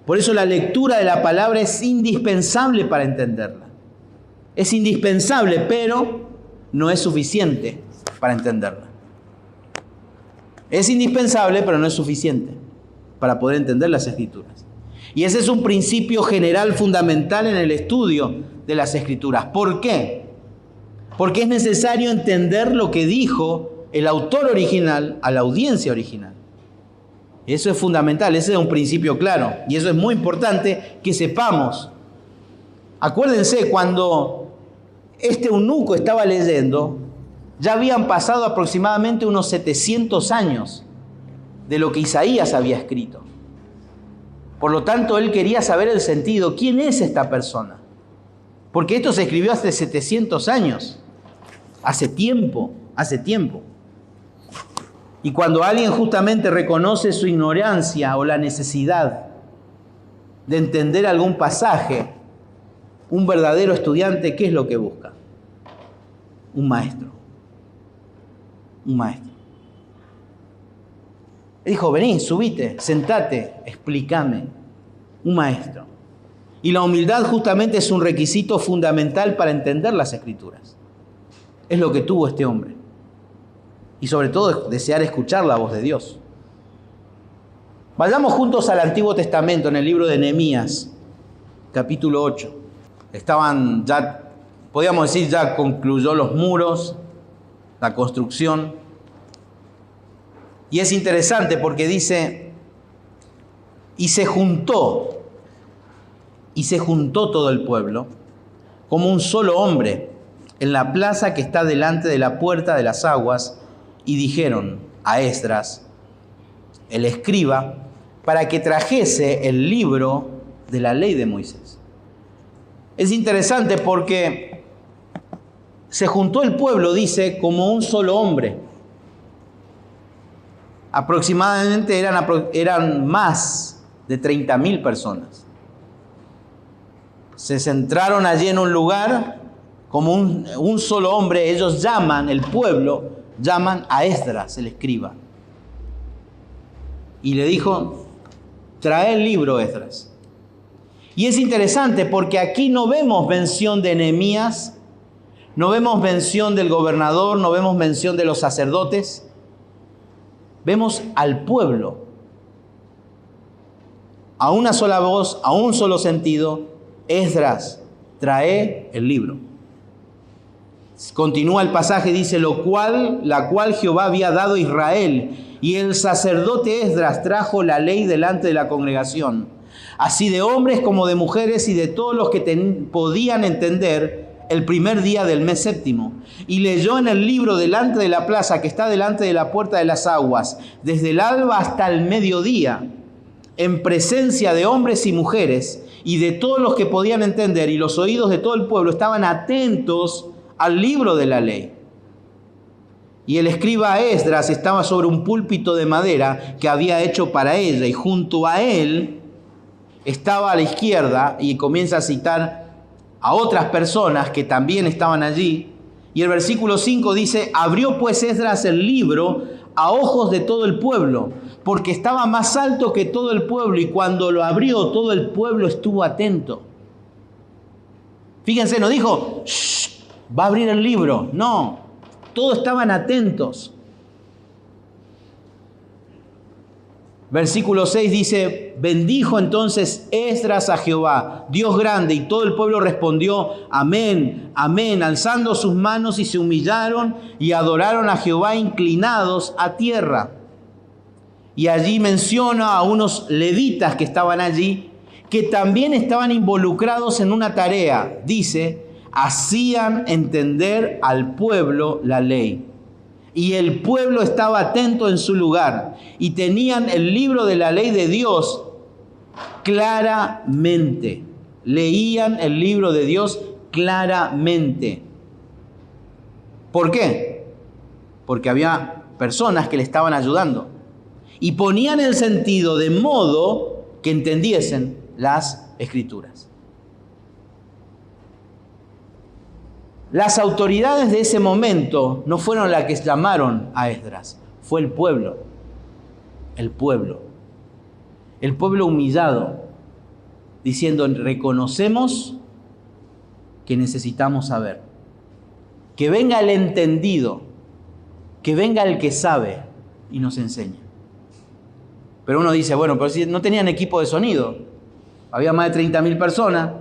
Speaker 1: Por eso la lectura de la palabra es indispensable para entenderla. Es indispensable, pero no es suficiente para entenderla. Es indispensable, pero no es suficiente para poder entender las Escrituras. Y ese es un principio general fundamental en el estudio de las Escrituras. ¿Por qué? Porque es necesario entender lo que dijo el autor original a la audiencia original. Eso es fundamental, ese es un principio claro. Y eso es muy importante que sepamos. Acuérdense, cuando este eunuco estaba leyendo, ya habían pasado aproximadamente unos 700 años de lo que Isaías había escrito. Por lo tanto, él quería saber el sentido. ¿Quién es esta persona? Porque esto se escribió hace 700 años. Hace tiempo. Y cuando alguien justamente reconoce su ignorancia o la necesidad de entender algún pasaje, un verdadero estudiante, ¿qué es lo que busca? Un maestro. Él dijo, vení, subite, sentate, explícame. Un maestro. Y la humildad justamente es un requisito fundamental para entender las Escrituras. Es lo que tuvo este hombre. Y sobre todo desear escuchar la voz de Dios. Vayamos juntos al Antiguo Testamento, en el libro de Nehemías, capítulo 8. Podríamos decir, ya concluyó los muros, la construcción. Y es interesante porque dice, y se juntó todo el pueblo como un solo hombre en la plaza que está delante de la puerta de las aguas, y dijeron a Esdras, el escriba, para que trajese el libro de la ley de Moisés. Es interesante porque se juntó el pueblo, dice, como un solo hombre. Aproximadamente eran más de 30.000 personas. Se centraron allí en un lugar como un solo hombre. Ellos el pueblo llaman a Esdras, el escriba. Y le dijo, trae el libro, Esdras. Y es interesante porque aquí no vemos mención de Nehemías, no vemos mención del gobernador, no vemos mención de los sacerdotes. Vemos al pueblo, a una sola voz, a un solo sentido. Esdras, trae el libro. Continúa el pasaje, dice, la cual Jehová había dado a Israel, y el sacerdote Esdras trajo la ley delante de la congregación, así de hombres como de mujeres y de todos los que podían entender el primer día del mes séptimo, y leyó en el libro delante de la plaza que está delante de la puerta de las aguas, desde el alba hasta el mediodía, en presencia de hombres y mujeres, y de todos los que podían entender, y los oídos de todo el pueblo estaban atentos al libro de la ley. Y el escriba Esdras estaba sobre un púlpito de madera que había hecho para ella, y junto a él estaba a la izquierda, y comienza a citar a otras personas que también estaban allí. Y el versículo 5 dice: abrió pues Esdras el libro a ojos de todo el pueblo, porque estaba más alto que todo el pueblo, y cuando lo abrió todo el pueblo estuvo atento. Fíjense, no dijo, "Shh, va a abrir el libro". No, todos estaban atentos. Versículo 6 dice: bendijo entonces Esdras a Jehová, Dios grande, y todo el pueblo respondió: amén, amén, alzando sus manos, y se humillaron y adoraron a Jehová inclinados a tierra. Y allí menciona a unos levitas que estaban allí, que también estaban involucrados en una tarea. Dice: hacían entender al pueblo la ley. Y el pueblo estaba atento en su lugar, y tenían el libro de la ley de Dios claramente. Leían el libro de Dios claramente. ¿Por qué? Porque había personas que le estaban ayudando y ponían el sentido de modo que entendiesen las Escrituras. Las autoridades de ese momento no fueron las que llamaron a Esdras, fue el pueblo. El pueblo. El pueblo humillado, diciendo: reconocemos que necesitamos saber. Que venga el entendido, que venga el que sabe y nos enseñe. Pero uno dice: bueno, pero si no tenían equipo de sonido, había más de 30.000 personas,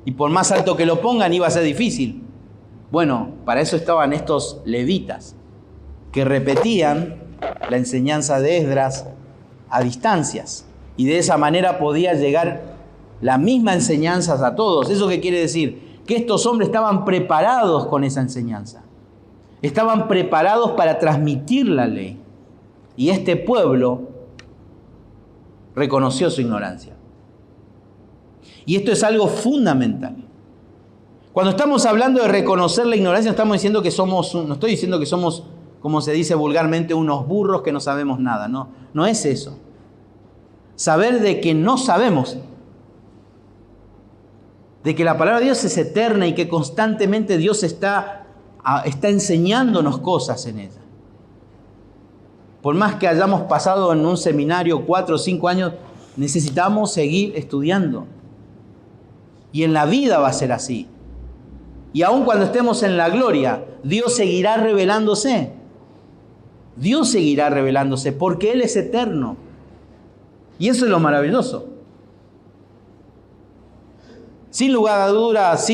Speaker 1: y por más alto que lo pongan iba a ser difícil. Bueno, para eso estaban estos levitas, que repetían la enseñanza de Esdras a distancias, y de esa manera podía llegar la misma enseñanza a todos. ¿Eso qué quiere decir? Que estos hombres estaban preparados con esa enseñanza. Estaban preparados para transmitir la ley. Y este pueblo reconoció su ignorancia. Y esto es algo fundamental. Cuando estamos hablando de reconocer la ignorancia, no estamos diciendo que somos, no estoy diciendo que somos, como se dice vulgarmente, unos burros que no sabemos nada. No es eso. Saber de que no sabemos, de que la palabra de Dios es eterna y que constantemente Dios está enseñándonos cosas en ella. Por más que hayamos pasado en un seminario 4 o 5 años, necesitamos seguir estudiando. Y en la vida va a ser así. Y aun cuando estemos en la gloria, Dios seguirá revelándose. Dios seguirá revelándose porque Él es eterno. Y eso es lo maravilloso. Sin lugar a dudas,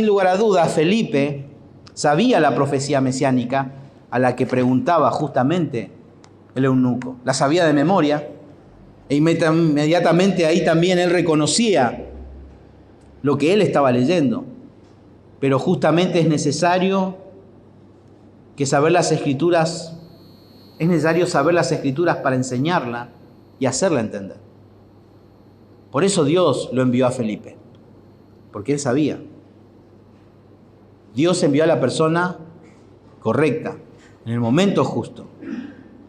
Speaker 1: Felipe sabía la profecía mesiánica a la que preguntaba justamente el eunuco. La sabía de memoria e inmediatamente ahí también él reconocía lo que él estaba leyendo. Pero justamente es necesario saber las Escrituras para enseñarla y hacerla entender. Por eso Dios lo envió a Felipe, porque él sabía. Dios envió a la persona correcta, en el momento justo.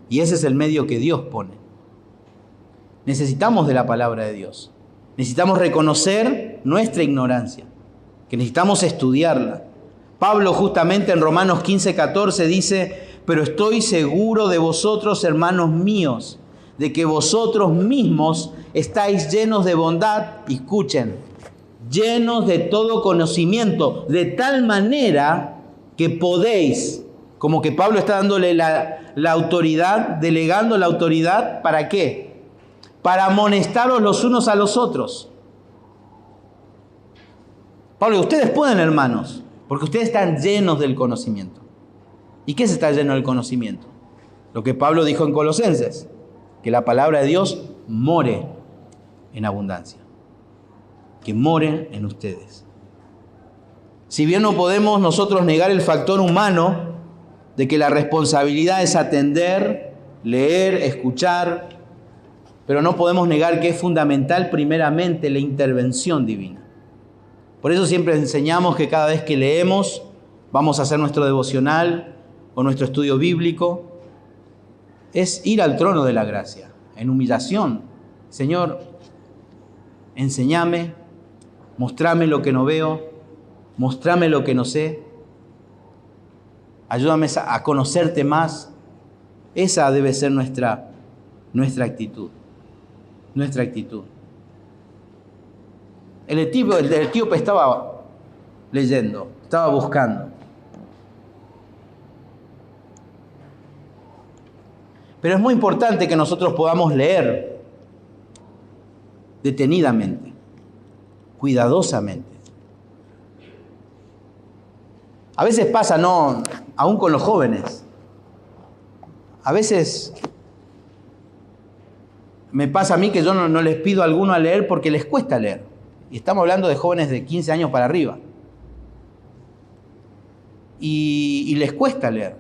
Speaker 1: Y ese es el medio que Dios pone. Necesitamos de la palabra de Dios. Necesitamos reconocer nuestra ignorancia, que necesitamos estudiarla. Pablo justamente en Romanos 15:14 dice: pero estoy seguro de vosotros, hermanos míos, de que vosotros mismos estáis llenos de bondad, y escuchen, llenos de todo conocimiento, de tal manera que podéis, como que Pablo está dándole la autoridad, delegando la autoridad, ¿para qué? Para amonestaros los unos a los otros. Pablo, ustedes pueden, hermanos, porque ustedes están llenos del conocimiento. ¿Y qué es estar lleno del conocimiento? Lo que Pablo dijo en Colosenses, que la palabra de Dios more en abundancia, que more en ustedes. Si bien no podemos nosotros negar el factor humano de que la responsabilidad es atender, leer, escuchar, pero no podemos negar que es fundamental primeramente la intervención divina. Por eso siempre enseñamos que cada vez que leemos, vamos a hacer nuestro devocional o nuestro estudio bíblico, es ir al trono de la gracia, en humillación. Señor, enséñame, mostrame lo que no veo, mostrame lo que no sé, ayúdame a conocerte más. Esa debe ser nuestra actitud. Nuestra actitud. El etíope estaba leyendo, estaba buscando. Pero es muy importante que nosotros podamos leer detenidamente, cuidadosamente. A veces pasa, no, aún con los jóvenes. A veces me pasa a mí que yo no les pido a alguno a leer porque les cuesta leer. Y estamos hablando de jóvenes de 15 años para arriba. Y les cuesta leer.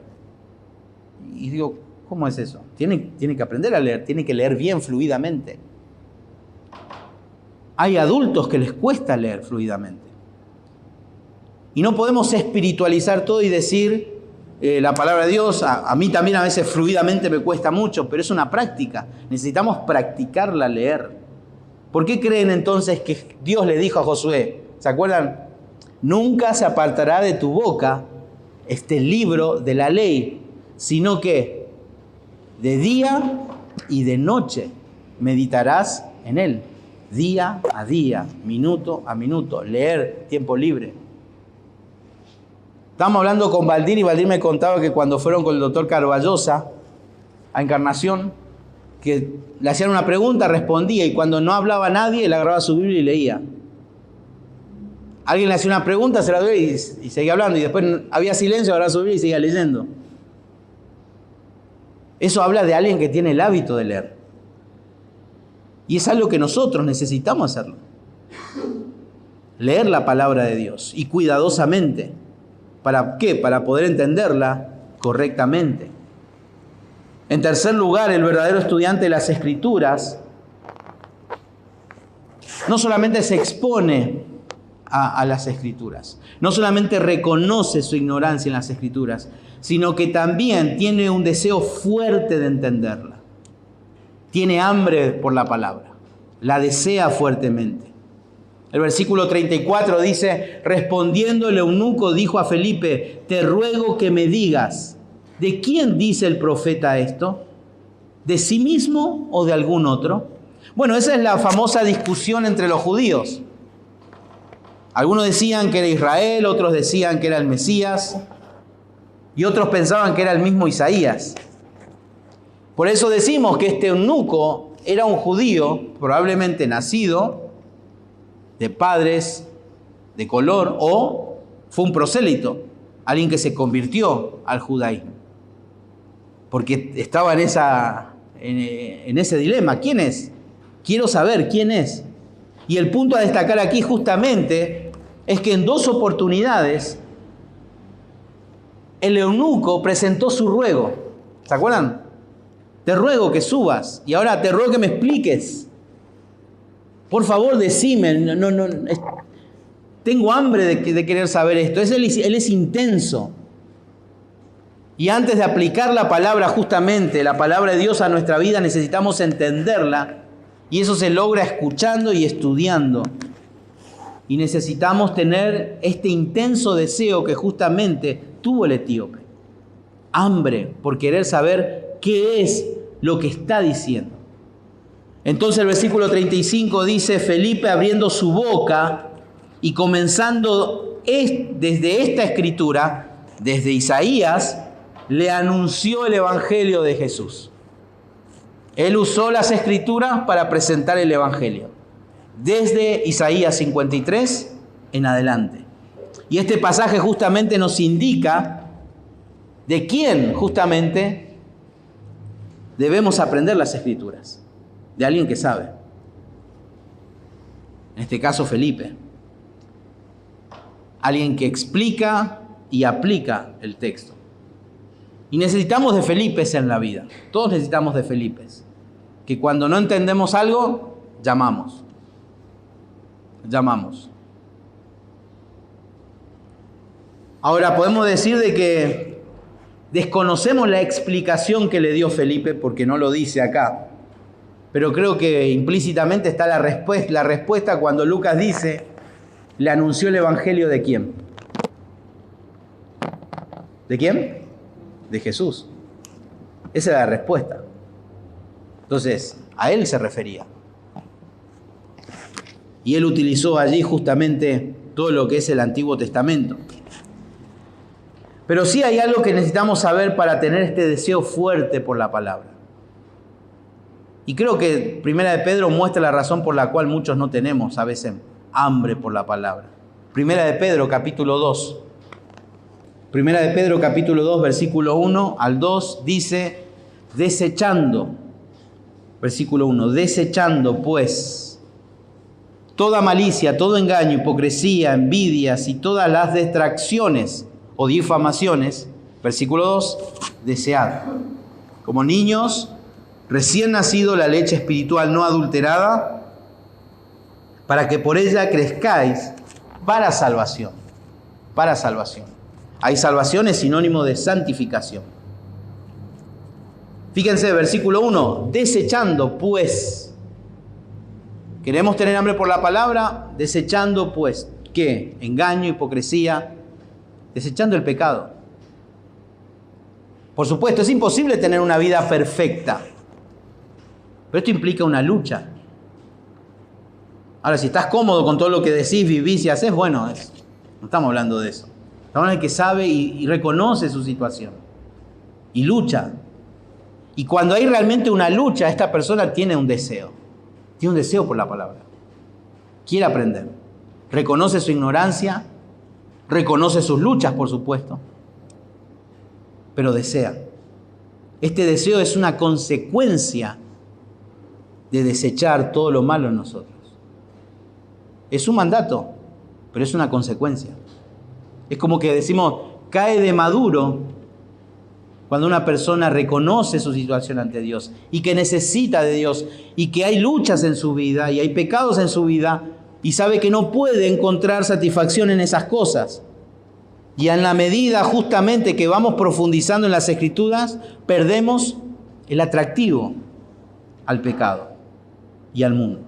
Speaker 1: Y digo, ¿cómo es eso? Tiene que aprender a leer, tiene que leer bien, fluidamente. Hay adultos que les cuesta leer fluidamente. Y no podemos espiritualizar todo y decir la palabra de Dios. A mí también a veces fluidamente me cuesta mucho, pero es una práctica. Necesitamos practicarla, leer. ¿Por qué creen entonces que Dios le dijo a Josué? ¿Se acuerdan? Nunca se apartará de tu boca este libro de la ley, sino que de día y de noche meditarás en él. Día a día, minuto a minuto. Leer, tiempo libre. Estábamos hablando con Valdir y Valdir me contaba que cuando fueron con el doctor Carballosa a Encarnación, que le hacían una pregunta, respondía, y cuando no hablaba nadie, él agarraba su Biblia y leía. Alguien le hacía una pregunta, se la dio y seguía hablando, y después había silencio, agarraba su Biblia y seguía leyendo. Eso habla de alguien que tiene el hábito de leer. Y es algo que nosotros necesitamos hacerlo. Leer la palabra de Dios, y cuidadosamente. ¿Para qué? Para poder entenderla correctamente. En tercer lugar, el verdadero estudiante de las Escrituras no solamente se expone a las Escrituras, no solamente reconoce su ignorancia en las Escrituras, sino que también tiene un deseo fuerte de entenderla. Tiene hambre por la palabra, la desea fuertemente. El versículo 34 dice, respondiendo el eunuco dijo a Felipe, te ruego que me digas, ¿de quién dice el profeta esto? ¿De sí mismo o de algún otro? Bueno, esa es la famosa discusión entre los judíos. Algunos decían que era Israel, otros decían que era el Mesías, y otros pensaban que era el mismo Isaías. Por eso decimos que este eunuco era un judío, probablemente nacido de padres de color, o fue un prosélito, alguien que se convirtió al judaísmo. Porque estaba en ese dilema. ¿Quién es? Quiero saber quién es. Y el punto a destacar aquí justamente es que en dos oportunidades el eunuco presentó su ruego. ¿Se acuerdan? Te ruego que subas y ahora te ruego que me expliques. Por favor, decime. Tengo hambre de querer saber esto. Él es intenso. Y antes de aplicar la palabra, justamente la palabra de Dios a nuestra vida, necesitamos entenderla. Y eso se logra escuchando y estudiando. Y necesitamos tener este intenso deseo que justamente tuvo el etíope. Hambre por querer saber qué es lo que está diciendo. Entonces el versículo 35 dice, Felipe abriendo su boca y comenzando desde esta escritura, desde Isaías, le anunció el evangelio de Jesús. Él usó las escrituras para presentar el evangelio, desde Isaías 53 en adelante. Y este pasaje justamente nos indica de quién justamente debemos aprender las escrituras. De alguien que sabe. En este caso, Felipe. alguien que explica y aplica el texto. Y necesitamos de Felipes en la vida. Todos necesitamos de Felipes. Que cuando no entendemos algo, llamamos. Ahora podemos decir de que desconocemos la explicación que le dio Felipe, porque no lo dice acá. Pero creo que implícitamente está la respuesta cuando Lucas dice, le anunció el evangelio ¿de quién? ¿De quién? De Jesús. Esa era la respuesta. Entonces, a él se refería. Y él utilizó allí justamente todo lo que es el Antiguo Testamento. Pero sí hay algo que necesitamos saber para tener este deseo fuerte por la palabra. Y creo que Primera de Pedro muestra la razón por la cual muchos no tenemos a veces hambre por la palabra. Primera de Pedro, capítulo 2. Primera de Pedro, capítulo 2, versículo 1 al 2, dice, desechando, versículo 1, desechando pues toda malicia, todo engaño, hipocresía, envidias y todas las distracciones o difamaciones, versículo 2, desead, como niños, recién nacido la leche espiritual no adulterada, para que por ella crezcáis para salvación. Para salvación. Hay salvación es sinónimo de santificación. Fíjense, versículo 1, desechando pues. ¿Queremos tener hambre por la palabra? Desechando pues, ¿qué? Engaño, hipocresía, desechando el pecado. Por supuesto, es imposible tener una vida perfecta, pero esto implica una lucha. Ahora, si estás cómodo con todo lo que decís, vivís y haces, bueno, no estamos hablando de eso. Estamos hablando de que sabe y reconoce su situación y lucha. Y cuando hay realmente una lucha, esta persona tiene un deseo por la palabra. Quiere aprender. Reconoce su ignorancia, reconoce sus luchas, por supuesto, pero desea. Este deseo es una consecuencia de desechar todo lo malo en nosotros. Es un mandato, pero es una consecuencia. Es como que decimos, cae de maduro cuando una persona reconoce su situación ante Dios y que necesita de Dios y que hay luchas en su vida y hay pecados en su vida y sabe que no puede encontrar satisfacción en esas cosas. Y en la medida justamente que vamos profundizando en las Escrituras, perdemos el atractivo al pecado y al mundo.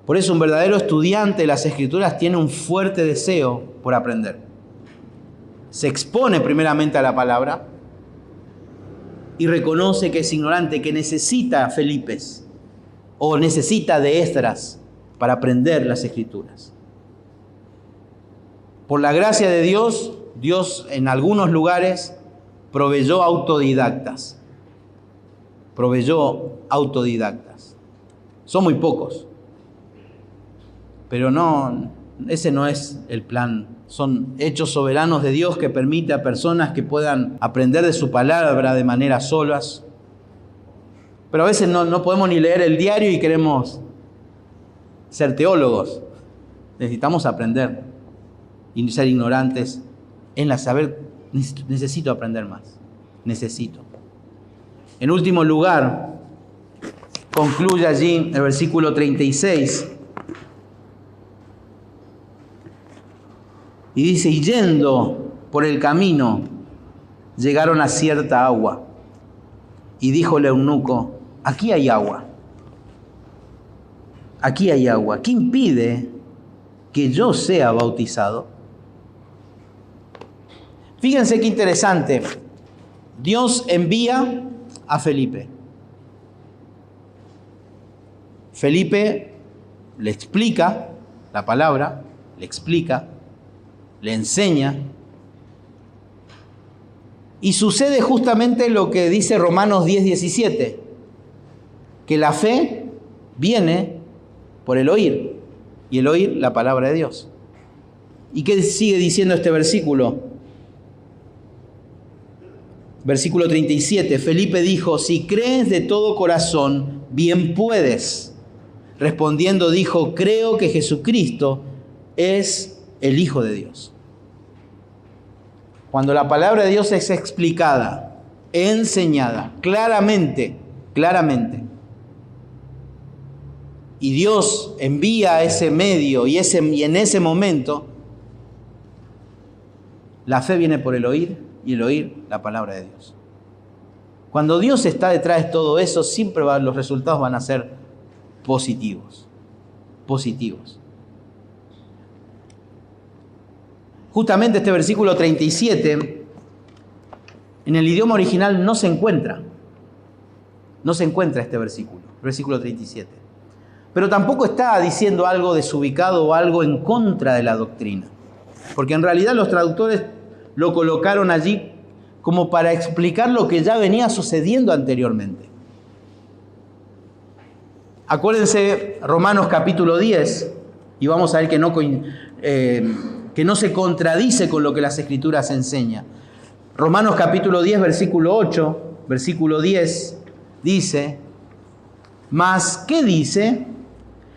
Speaker 1: Por eso un verdadero estudiante de las Escrituras tiene un fuerte deseo por aprender. Se expone primeramente a la palabra y reconoce que es ignorante, que necesita Felipes o necesita de Esdras para aprender las Escrituras. Por la gracia de Dios, Dios en algunos lugares proveyó autodidactas. Son muy pocos. Pero no, ese no es el plan. Son hechos soberanos de Dios que permite a personas que puedan aprender de su palabra de manera solas. Pero a veces no podemos ni leer el diario y queremos ser teólogos. Necesitamos aprender y ser ignorantes en la saber. Necesito aprender más. En último lugar, concluye allí el versículo 36. Y dice, y yendo por el camino, llegaron a cierta agua. Y dijo el eunuco, aquí hay agua. ¿Qué impide que yo sea bautizado? Fíjense qué interesante. Dios envía a Felipe. Felipe le explica la palabra, le enseña. Y sucede justamente lo que dice Romanos 10:17, que la fe viene por el oír, y el oír la palabra de Dios. ¿Y qué sigue diciendo este versículo? Versículo 37, Felipe dijo, si crees de todo corazón, bien puedes. Respondiendo dijo: creo que Jesucristo es el Hijo de Dios. Cuando la palabra de Dios es explicada, enseñada claramente, y Dios envía ese medio y en ese momento, la fe viene por el oír y el oír la palabra de Dios. Cuando Dios está detrás de todo eso, siempre los resultados van a ser positivos. Justamente este versículo 37, en el idioma original no se encuentra este versículo 37. Pero tampoco está diciendo algo desubicado o algo en contra de la doctrina. Porque en realidad los traductores lo colocaron allí como para explicar lo que ya venía sucediendo anteriormente. Acuérdense Romanos capítulo 10, y vamos a ver que no se contradice con lo que las Escrituras enseñan. Romanos capítulo 10, versículo 8, versículo 10, dice: «Mas, ¿qué dice?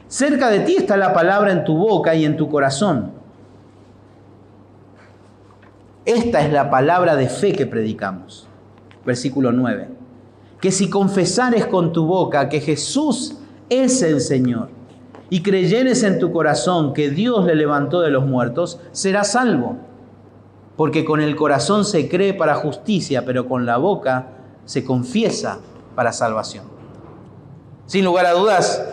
Speaker 1: Cerca de ti está la palabra en tu boca y en tu corazón». Esta es la palabra de fe que predicamos. Versículo 9. «Que si confesares con tu boca que Jesús es el Señor y creyeres en tu corazón que Dios le levantó de los muertos, serás salvo. Porque con el corazón se cree para justicia, pero con la boca se confiesa para salvación». Sin lugar a dudas,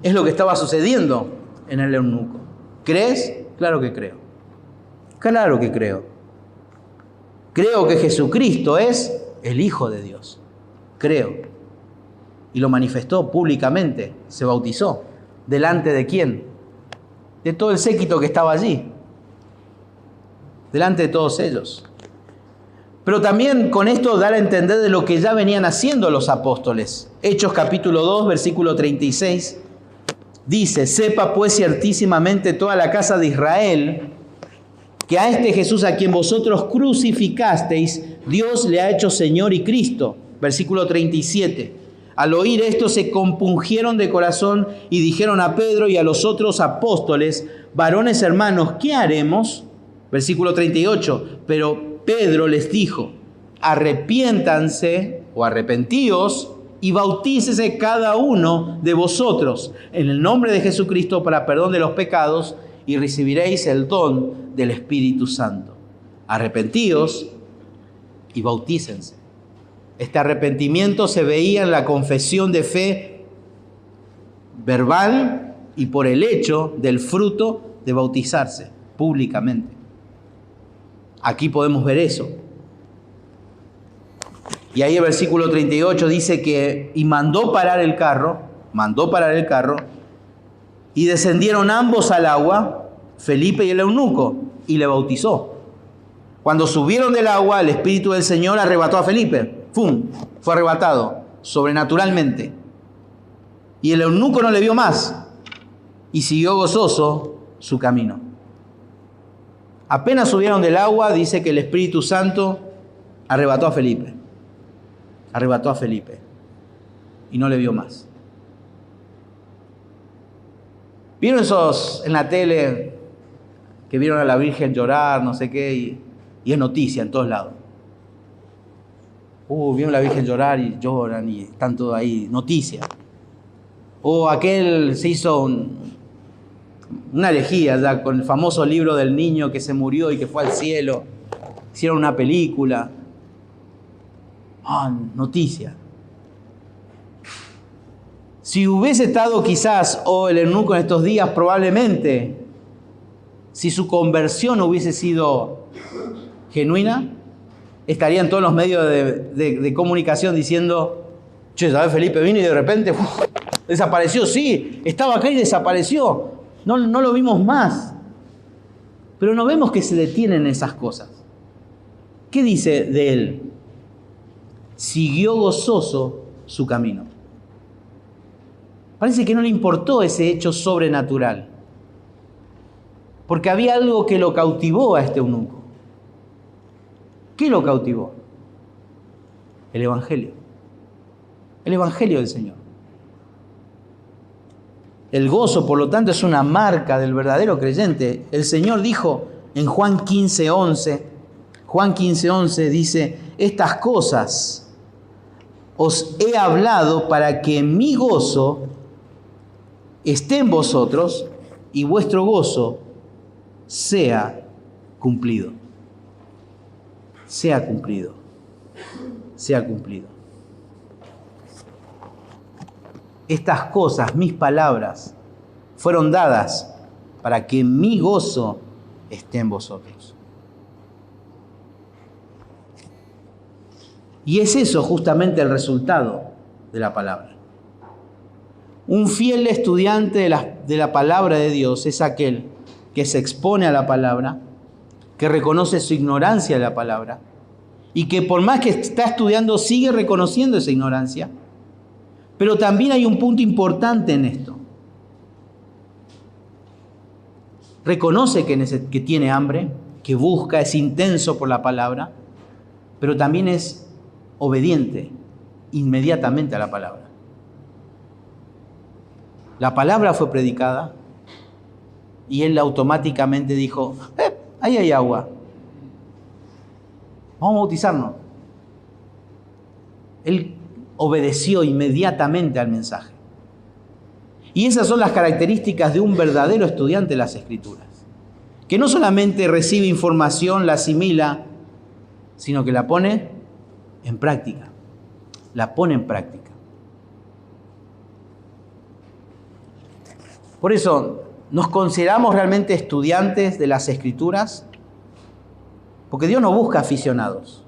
Speaker 1: es lo que estaba sucediendo en el eunuco. ¿Crees? Claro que creo. Claro que creo. Creo que Jesucristo es el Hijo de Dios. Creo. Y lo manifestó públicamente. Se bautizó. ¿Delante de quién? De todo el séquito que estaba allí. Delante de todos ellos. Pero también con esto dar a entender de lo que ya venían haciendo los apóstoles. Hechos capítulo 2, versículo 36. Dice: «Sepa pues ciertísimamente toda la casa de Israel que a este Jesús a quien vosotros crucificasteis, Dios le ha hecho Señor y Cristo». Versículo 37. Al oír esto se compungieron de corazón y dijeron a Pedro y a los otros apóstoles: «Varones hermanos, ¿qué haremos?». Versículo 38. Pero Pedro les dijo: «Arrepiéntanse o arrepentíos y bautícese cada uno de vosotros en el nombre de Jesucristo para perdón de los pecados y recibiréis el don del Espíritu Santo». Arrepentíos y bautícense. Este arrepentimiento se veía en la confesión de fe verbal y por el hecho del fruto de bautizarse públicamente. Aquí podemos ver eso. Y ahí el versículo 38 dice que y mandó parar el carro, y descendieron ambos al agua, Felipe y el eunuco, y le bautizó. Cuando subieron del agua, el Espíritu del Señor arrebató a Felipe. ¡Fum! Fue arrebatado sobrenaturalmente. Y el eunuco no le vio más y siguió gozoso su camino. Apenas subieron del agua, dice que el Espíritu Santo arrebató a Felipe. Y no le vio más. ¿Vieron esos en la tele que vieron a la Virgen llorar, no sé qué, y es noticia en todos lados? Vieron a la Virgen llorar y lloran y están todos ahí, noticia. O aquel se hizo una herejía ya con el famoso libro del niño que se murió y que fue al cielo. Hicieron una película. Noticia. Si hubiese estado quizás el eunuco en estos días, probablemente, si su conversión hubiese sido genuina, estarían todos los medios de comunicación diciendo: «Che, ¿sabes? Felipe vino y de repente desapareció». Sí, estaba acá y desapareció. No lo vimos más. Pero no vemos que se detienen esas cosas. ¿Qué dice de él? Siguió gozoso su camino. Parece que no le importó ese hecho sobrenatural. Porque había algo que lo cautivó a este eunuco. ¿Qué lo cautivó? El Evangelio. El Evangelio del Señor. El gozo, por lo tanto, es una marca del verdadero creyente. El Señor dijo en Juan 15:11 dice, estas cosas os he hablado para que mi gozo esté en vosotros y vuestro gozo sea cumplido. Sea cumplido. Sea cumplido. Estas cosas, mis palabras, fueron dadas para que mi gozo esté en vosotros. Y es eso justamente el resultado de la palabra. Un fiel estudiante de la palabra de Dios es aquel que se expone a la palabra, que reconoce su ignorancia de la palabra y que por más que está estudiando sigue reconociendo esa ignorancia. Pero también hay un punto importante en esto. Reconoce que tiene hambre, que busca, es intenso por la palabra, pero también es obediente inmediatamente a la palabra. La palabra fue predicada y él automáticamente dijo, ahí hay agua, vamos a bautizarnos. Él obedeció inmediatamente al mensaje. Y esas son las características de un verdadero estudiante de las Escrituras, que no solamente recibe información, la asimila, sino que la pone en práctica. La pone en práctica. Por eso, ¿nos consideramos realmente estudiantes de las Escrituras? Porque Dios no busca aficionados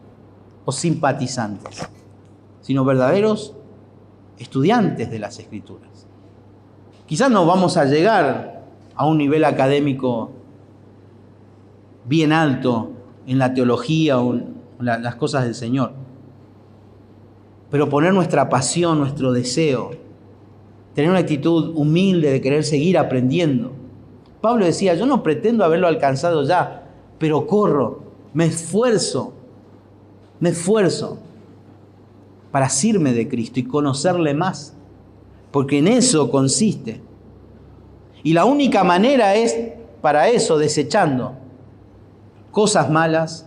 Speaker 1: o simpatizantes, sino verdaderos estudiantes de las Escrituras. Quizás no vamos a llegar a un nivel académico bien alto en la teología o en las cosas del Señor, pero poner nuestra pasión, nuestro deseo, tener una actitud humilde de querer seguir aprendiendo. Pablo decía, yo no pretendo haberlo alcanzado ya, pero corro, me esfuerzo para asirme de Cristo y conocerle más, porque en eso consiste. Y la única manera es para eso, desechando cosas malas,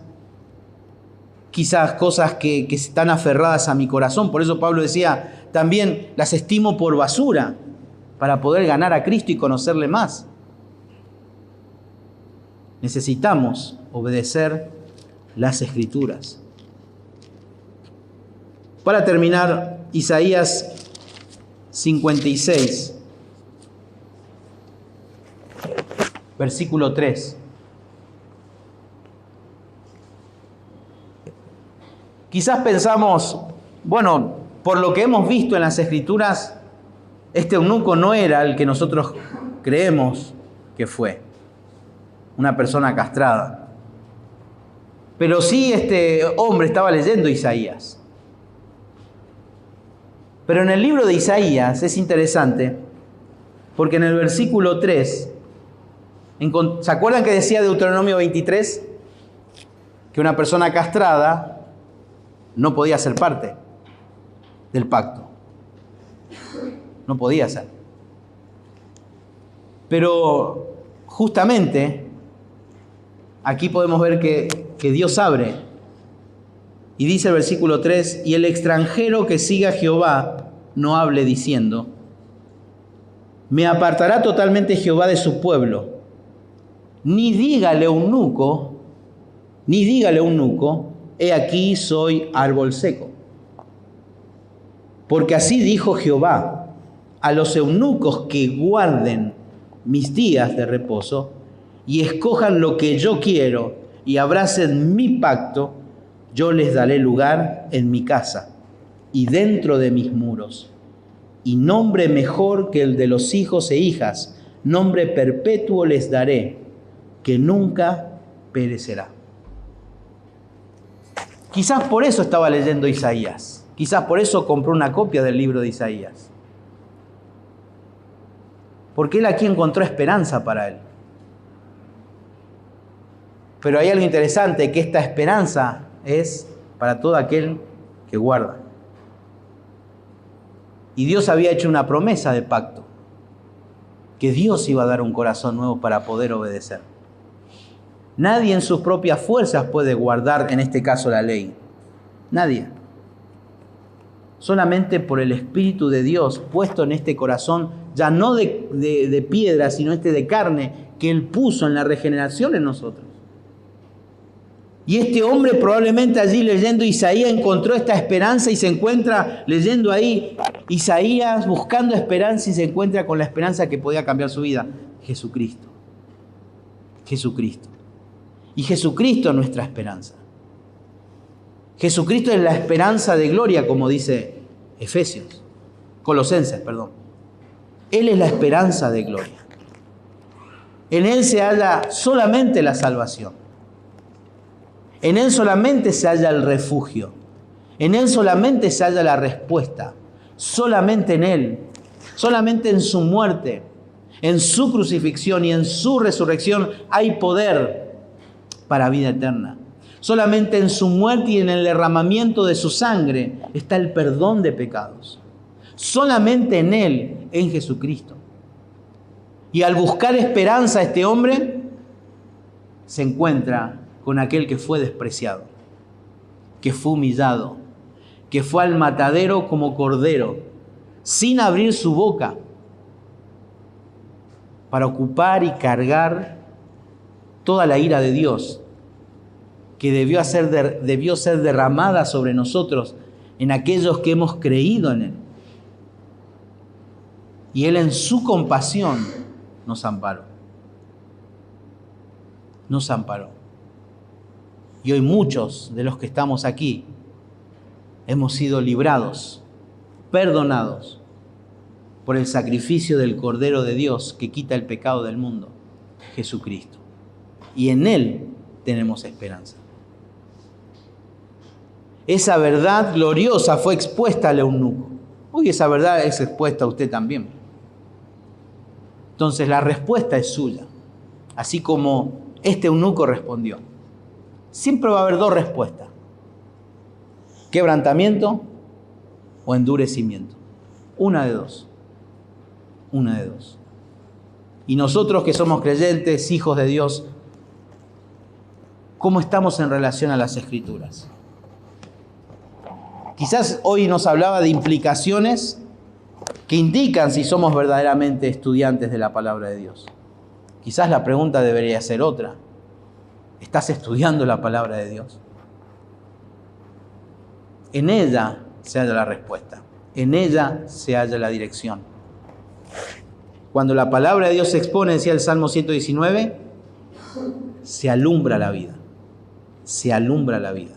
Speaker 1: quizás cosas que están aferradas a mi corazón. Por eso Pablo decía, también las estimo por basura, para poder ganar a Cristo y conocerle más. Necesitamos obedecer las Escrituras. Para terminar, Isaías 56, versículo 3. Quizás pensamos, bueno, por lo que hemos visto en las Escrituras, este eunuco no era el que nosotros creemos que fue, una persona castrada. Pero sí este hombre estaba leyendo Isaías. Pero en el libro de Isaías es interesante, porque en el versículo 3, ¿se acuerdan que decía Deuteronomio 23? Que una persona castrada no podía ser parte del pacto. No podía ser. Pero justamente aquí podemos ver que Dios abre. Y dice el versículo 3, y el extranjero que siga a Jehová no hable diciendo, me apartará totalmente Jehová de su pueblo, ni dígale eunuco, he aquí soy árbol seco. Porque así dijo Jehová, a los eunucos que guarden mis días de reposo y escojan lo que yo quiero y abracen mi pacto, yo les daré lugar en mi casa y dentro de mis muros, y nombre mejor que el de los hijos e hijas, nombre perpetuo les daré, que nunca perecerá. Quizás por eso estaba leyendo Isaías, quizás por eso compró una copia del libro de Isaías, porque él aquí encontró esperanza para él. Pero hay algo interesante, que esta esperanza es para todo aquel que guarda. Y Dios había hecho una promesa de pacto. que Dios iba a dar un corazón nuevo para poder obedecer. Nadie en sus propias fuerzas puede guardar, en este caso, la ley. Nadie. Solamente por el Espíritu de Dios puesto en este corazón, ya no de piedra, sino de carne, que Él puso en la regeneración en nosotros. Y este hombre probablemente allí leyendo Isaías encontró esta esperanza y se encuentra leyendo ahí Isaías buscando esperanza y se encuentra con la esperanza que podía cambiar su vida. Jesucristo. Jesucristo. Y Jesucristo es nuestra esperanza. Jesucristo es la esperanza de gloria, como dice Colosenses. Él es la esperanza de gloria. En Él se halla solamente la salvación. En Él solamente se halla el refugio. En Él solamente se halla la respuesta. Solamente en Él, solamente en su muerte, en su crucifixión y en su resurrección hay poder para vida eterna. Solamente en su muerte y en el derramamiento de su sangre está el perdón de pecados. Solamente en Él, en Jesucristo. Y al buscar esperanza este hombre se encuentra con aquel que fue despreciado, que fue humillado, que fue al matadero como cordero, sin abrir su boca, para ocupar y cargar toda la ira de Dios, que debió ser derramada sobre nosotros, en aquellos que hemos creído en Él. Y Él en su compasión nos amparó. Nos amparó. Y hoy muchos de los que estamos aquí hemos sido librados, perdonados por el sacrificio del Cordero de Dios que quita el pecado del mundo, Jesucristo. Y en Él tenemos esperanza. Esa verdad gloriosa fue expuesta al eunuco. Hoy esa verdad es expuesta a usted también. Entonces la respuesta es suya, así como este eunuco respondió. Siempre va a haber dos respuestas: quebrantamiento o endurecimiento. Una de dos. Una de dos. Y nosotros que somos creyentes, hijos de Dios, ¿cómo estamos en relación a las Escrituras? Quizás hoy nos hablaba de implicaciones que indican si somos verdaderamente estudiantes de la palabra de Dios. Quizás la pregunta debería ser otra. ¿Estás estudiando la palabra de Dios? En ella se halla la respuesta. En ella se halla la dirección. Cuando la palabra de Dios se expone, decía el Salmo 119, se alumbra la vida. Se alumbra la vida.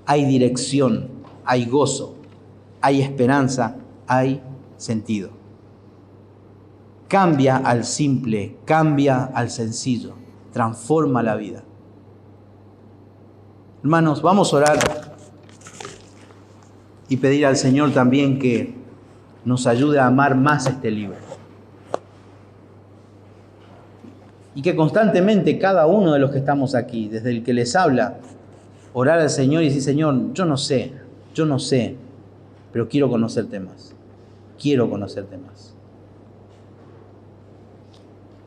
Speaker 1: Hay dirección, hay gozo, hay esperanza, hay sentido. Cambia al simple, cambia al sencillo, transforma la vida. Hermanos, vamos a orar y pedir al Señor también que nos ayude a amar más este libro. Y que constantemente cada uno de los que estamos aquí, desde el que les habla, orar al Señor y decir: Señor, yo no sé, pero quiero conocerte más. Quiero conocerte más.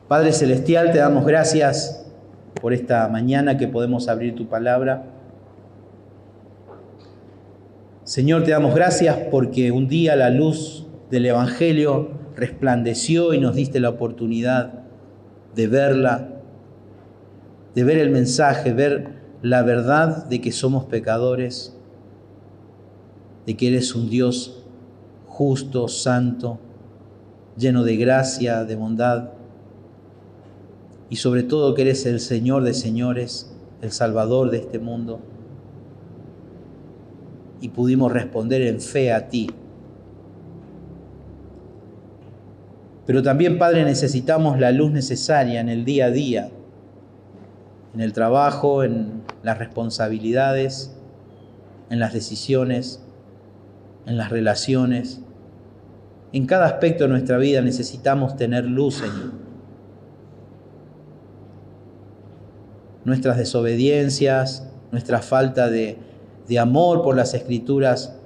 Speaker 1: Padre Celestial, te damos gracias por esta mañana que podemos abrir tu palabra. Señor, te damos gracias porque un día la luz del Evangelio resplandeció y nos diste la oportunidad de verla, de ver el mensaje, ver la verdad de que somos pecadores, de que eres un Dios justo, santo, lleno de gracia, de bondad, y sobre todo que eres el Señor de señores, el Salvador de este mundo. Y pudimos responder en fe a ti. Pero también, Padre, necesitamos la luz necesaria en el día a día, en el trabajo, en las responsabilidades, en las decisiones, en las relaciones. En cada aspecto de nuestra vida necesitamos tener luz, Señor. Nuestras desobediencias, nuestra falta de amor por las Escrituras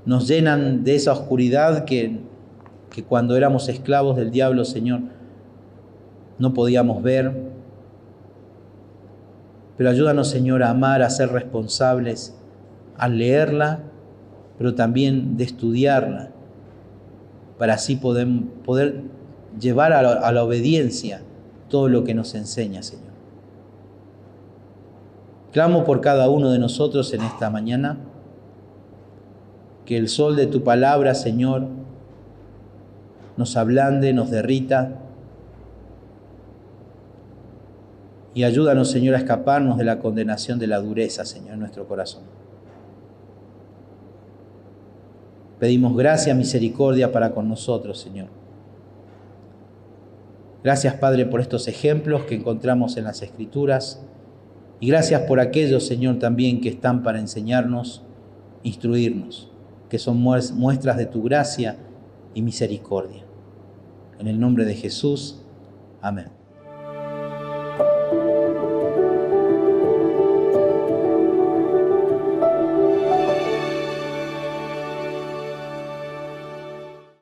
Speaker 1: nos llenan de esa oscuridad que que cuando éramos esclavos del diablo, Señor, no podíamos ver. Pero ayúdanos, Señor, a amar, a ser responsables, a leerla, pero también de estudiarla, para así poder llevar a la obediencia todo lo que nos enseña, Señor. Clamo por cada uno de nosotros en esta mañana, que el sol de tu palabra, Señor, nos ablande, nos derrita, y ayúdanos, Señor, a escaparnos de la condenación de la dureza, Señor, en nuestro corazón. Pedimos gracia, misericordia para con nosotros, Señor. Gracias, Padre, por estos ejemplos que encontramos en las Escrituras. Y gracias por aquellos, Señor, también que están para enseñarnos, instruirnos, que son muestras de tu gracia y misericordia. En el nombre de Jesús. Amén.